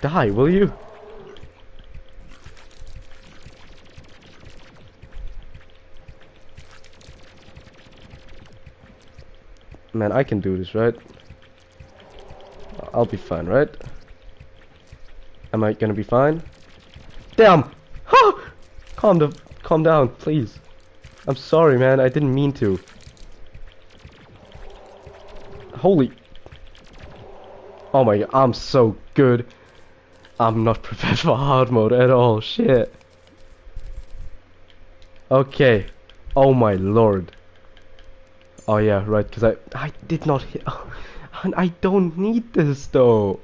Die, will you? Man, I can do this, right? I'll be fine, right? Am I gonna be fine? Damn! Calm down, please. I'm sorry, man. I didn't mean to. Holy... Oh my god, I'm so good. I'm not prepared for hard mode at all. Shit. Okay. Oh my lord. Oh yeah, right, because I did not hit... I don't need this though.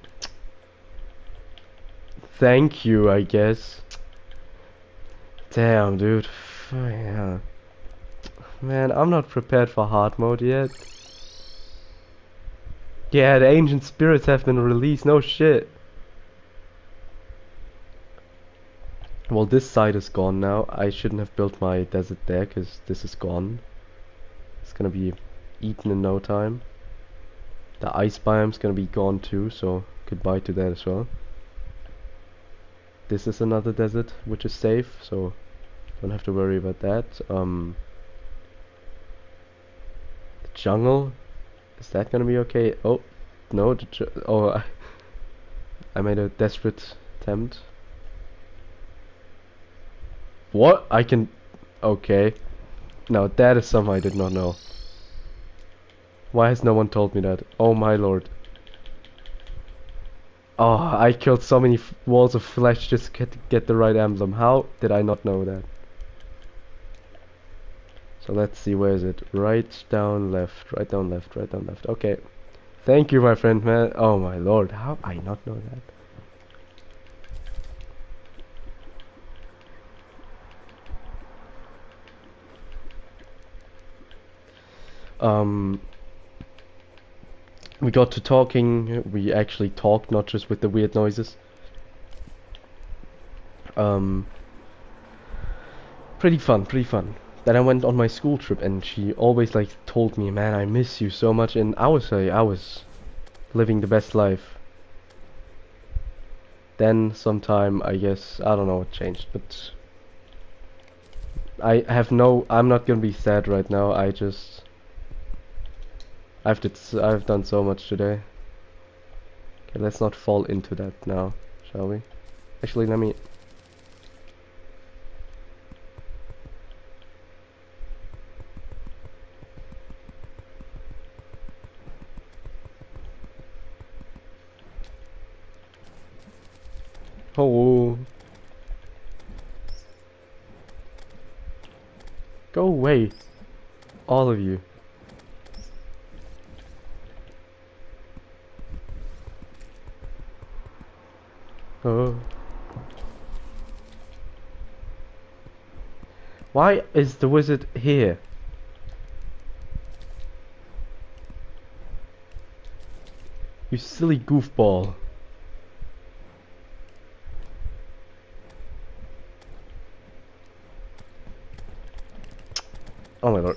Thank you, I guess. Damn, dude. Yeah. Man, I'm not prepared for hard mode yet. Yeah, the ancient spirits have been released. No shit. Well, this side is gone now. I shouldn't have built my desert there, because this is gone. It's gonna be eaten in no time. The ice biome's gonna be gone too, so goodbye to that as well. This is another desert, which is safe, so don't have to worry about that. The jungle, is that gonna be okay? Oh, no, oh, I made a desperate attempt. What? I can... Okay. Now that is something I did not know. Why has no one told me that? Oh my lord. Oh, I killed so many walls of flesh just to get the right emblem. How did I not know that? So let's see, where is it? Right down left, right down left, right down left. Okay. Thank you, my friend, man. Oh my lord, how I not know that? We got to talking, we actually talked, not just with the weird noises. Pretty fun, pretty fun. Then I went on my school trip and she always like told me, man, I miss you so much, and I was living the best life. Then sometime, I guess, I don't know what changed, but I'm not gonna be sad right now. I've done so much today. Okay, let's not fall into that now, shall we? Actually, let me... Oh. Go away, all of you. Oh. Why is the wizard here? You silly goofball. Oh my lord.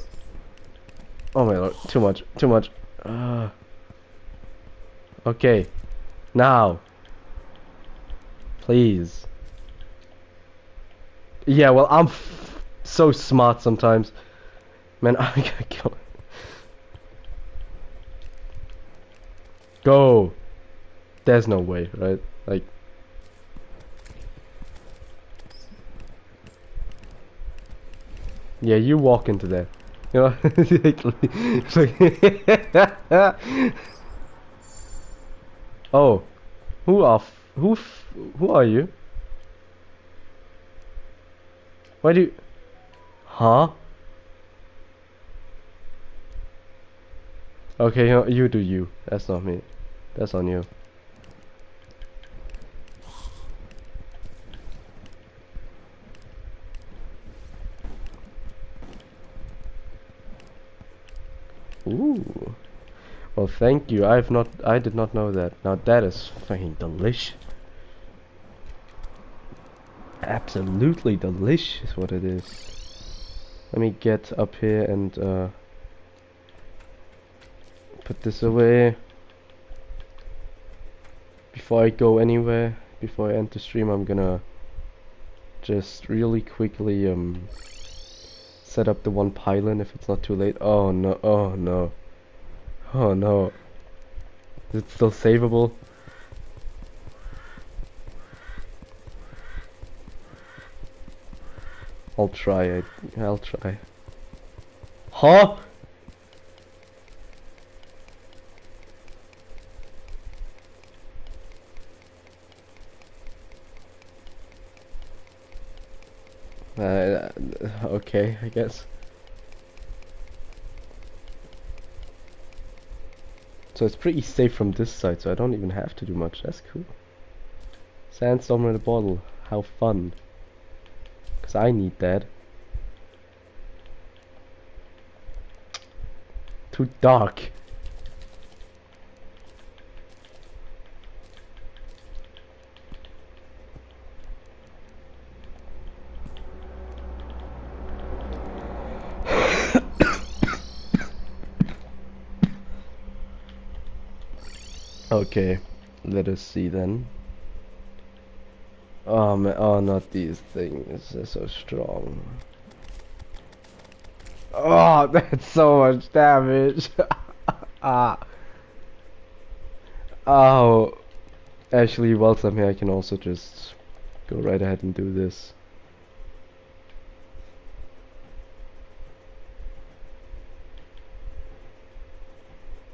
Oh my lord. Too much. Too much. Okay. Now. Please. Yeah, well, I'm so smart sometimes. Man, I gotta kill it. Go. There's no way, right? Like... Yeah, you walk into there. You know? Oh. Who are you? Why do you... Huh? Okay, you do you. That's not me. That's on you. Ooh. Well, thank you. I did not know that. Now that is fucking delicious. Absolutely delicious what it is. Let me get up here and put this away. Before I go anywhere, before I end the stream, I'm gonna just really quickly set up the one pylon if it's not too late. Oh no, oh no. Oh no. Is it still savable? I'll try it. I'll try. Huh? Okay, I guess. So it's pretty safe from this side, so I don't even have to do much. That's cool. Sandstorm in a bottle. How fun. Because I need that. Too dark. Okay, let us see then. Oh man, oh not these things, they're so strong. Oh, that's so much damage. Ah. Oh. Actually, whilst I'm here, I can also just go right ahead and do this.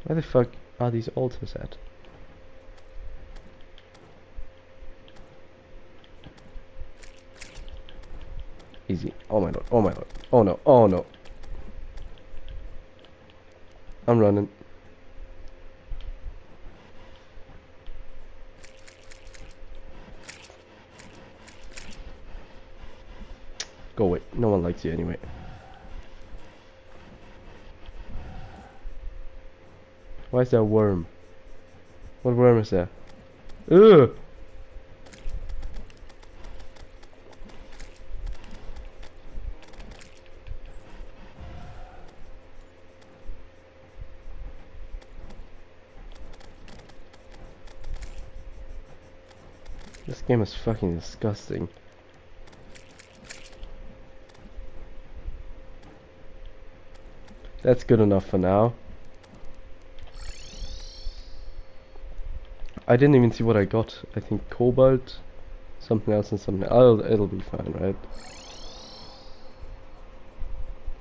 Where the fuck are these altars at? Easy. Oh my lord. Oh my lord. Oh no. Oh no. I'm running. Go away. No one likes you anyway. Why is there a worm? What worm is there? Ugh! This game is fucking disgusting. That's good enough for now. I didn't even see what I got. I think cobalt, something else and something else. It'll be fine, right?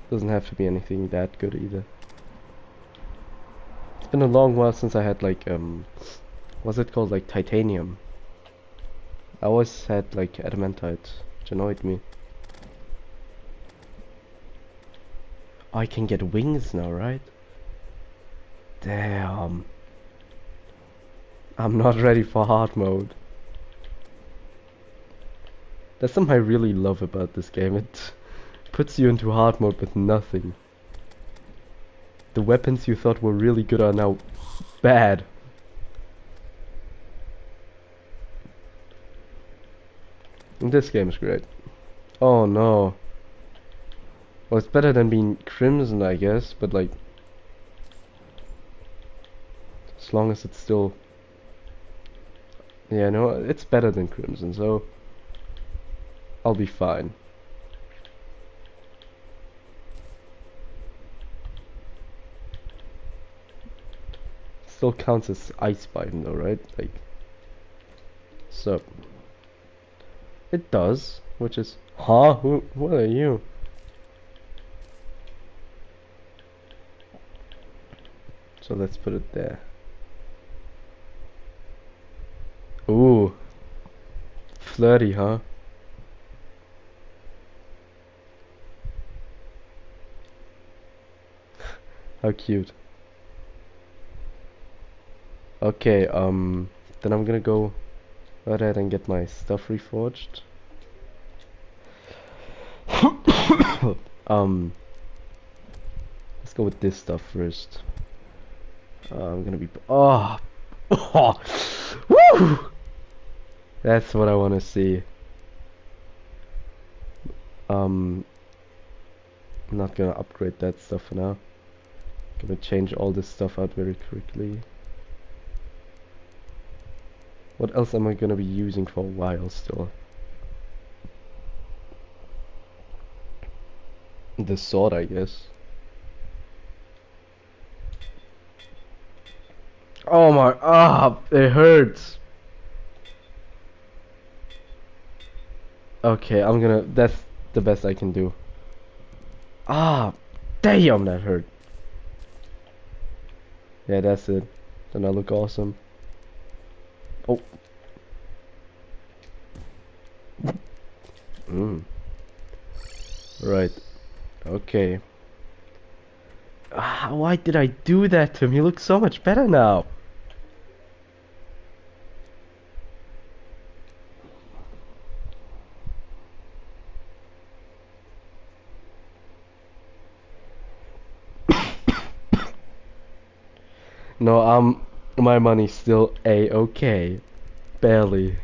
Doesn't have to be anything that good either. It's been a long while since I had like what's it called, like titanium. I always had like adamantite, which annoyed me. I can get wings now, right? Damn. I'm not ready for hard mode. That's something I really love about this game. It puts you into hard mode with nothing. The weapons you thought were really good are now bad. And this game is great. Oh no. Well, it's better than being Crimson, I guess, but like, as long as it's still, yeah, no, it's better than Crimson, so I'll be fine. Still counts as Ice Biome though, right? Like, so it does, which is, huh? What are you? So let's put it there. Ooh, flirty, huh? How cute. Okay, then I'm gonna go right ahead and get my stuff reforged. Let's go with this stuff first. I'm gonna be oh, woo! That's what I want to see. I'm not gonna upgrade that stuff for now. Gonna change all this stuff out very quickly. What else am I gonna be using for a while still? The sword, I guess. Oh my, it hurts. Okay, that's the best I can do. Ah, damn, that hurt. Yeah, that's it. Then I look awesome. Oh. Right. Okay. Why did I do that to him? He looks so much better now. No, my money's still A-okay. Barely.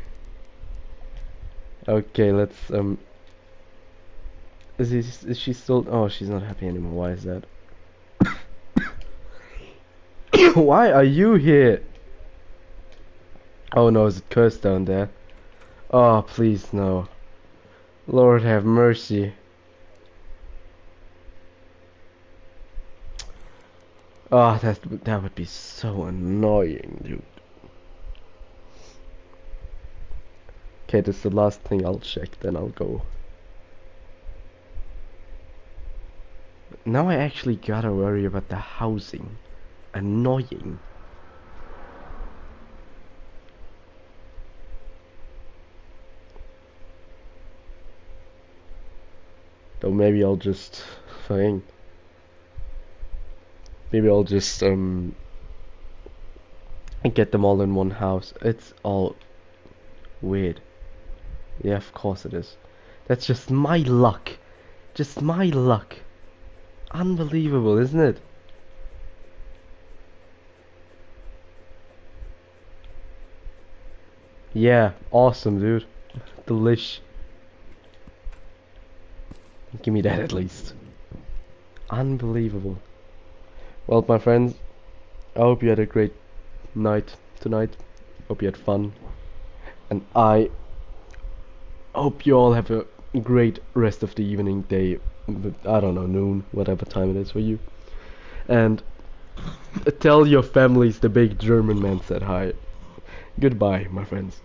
Okay, let's, is she still, oh, she's not happy anymore, why is that? Why are you here? Oh no, is it cursed down there? Oh, please, no. Lord have mercy. Oh, that would be so annoying, dude. Okay, this is the last thing I'll check, then I'll go. Now I actually gotta worry about the housing. Annoying. Though maybe I'll just maybe I'll just get them all in one house. It's all weird. Yeah, of course it is. That's just my luck. Just my luck. Unbelievable, isn't it? Yeah, awesome, dude. Delish. Give me that at least. Unbelievable. Well, my friends, I hope you had a great night tonight. Hope you had fun. And I hope you all have a great rest of the evening, day, I don't know, noon, whatever time it is for you. And tell your families the big German man said hi. Goodbye, my friends.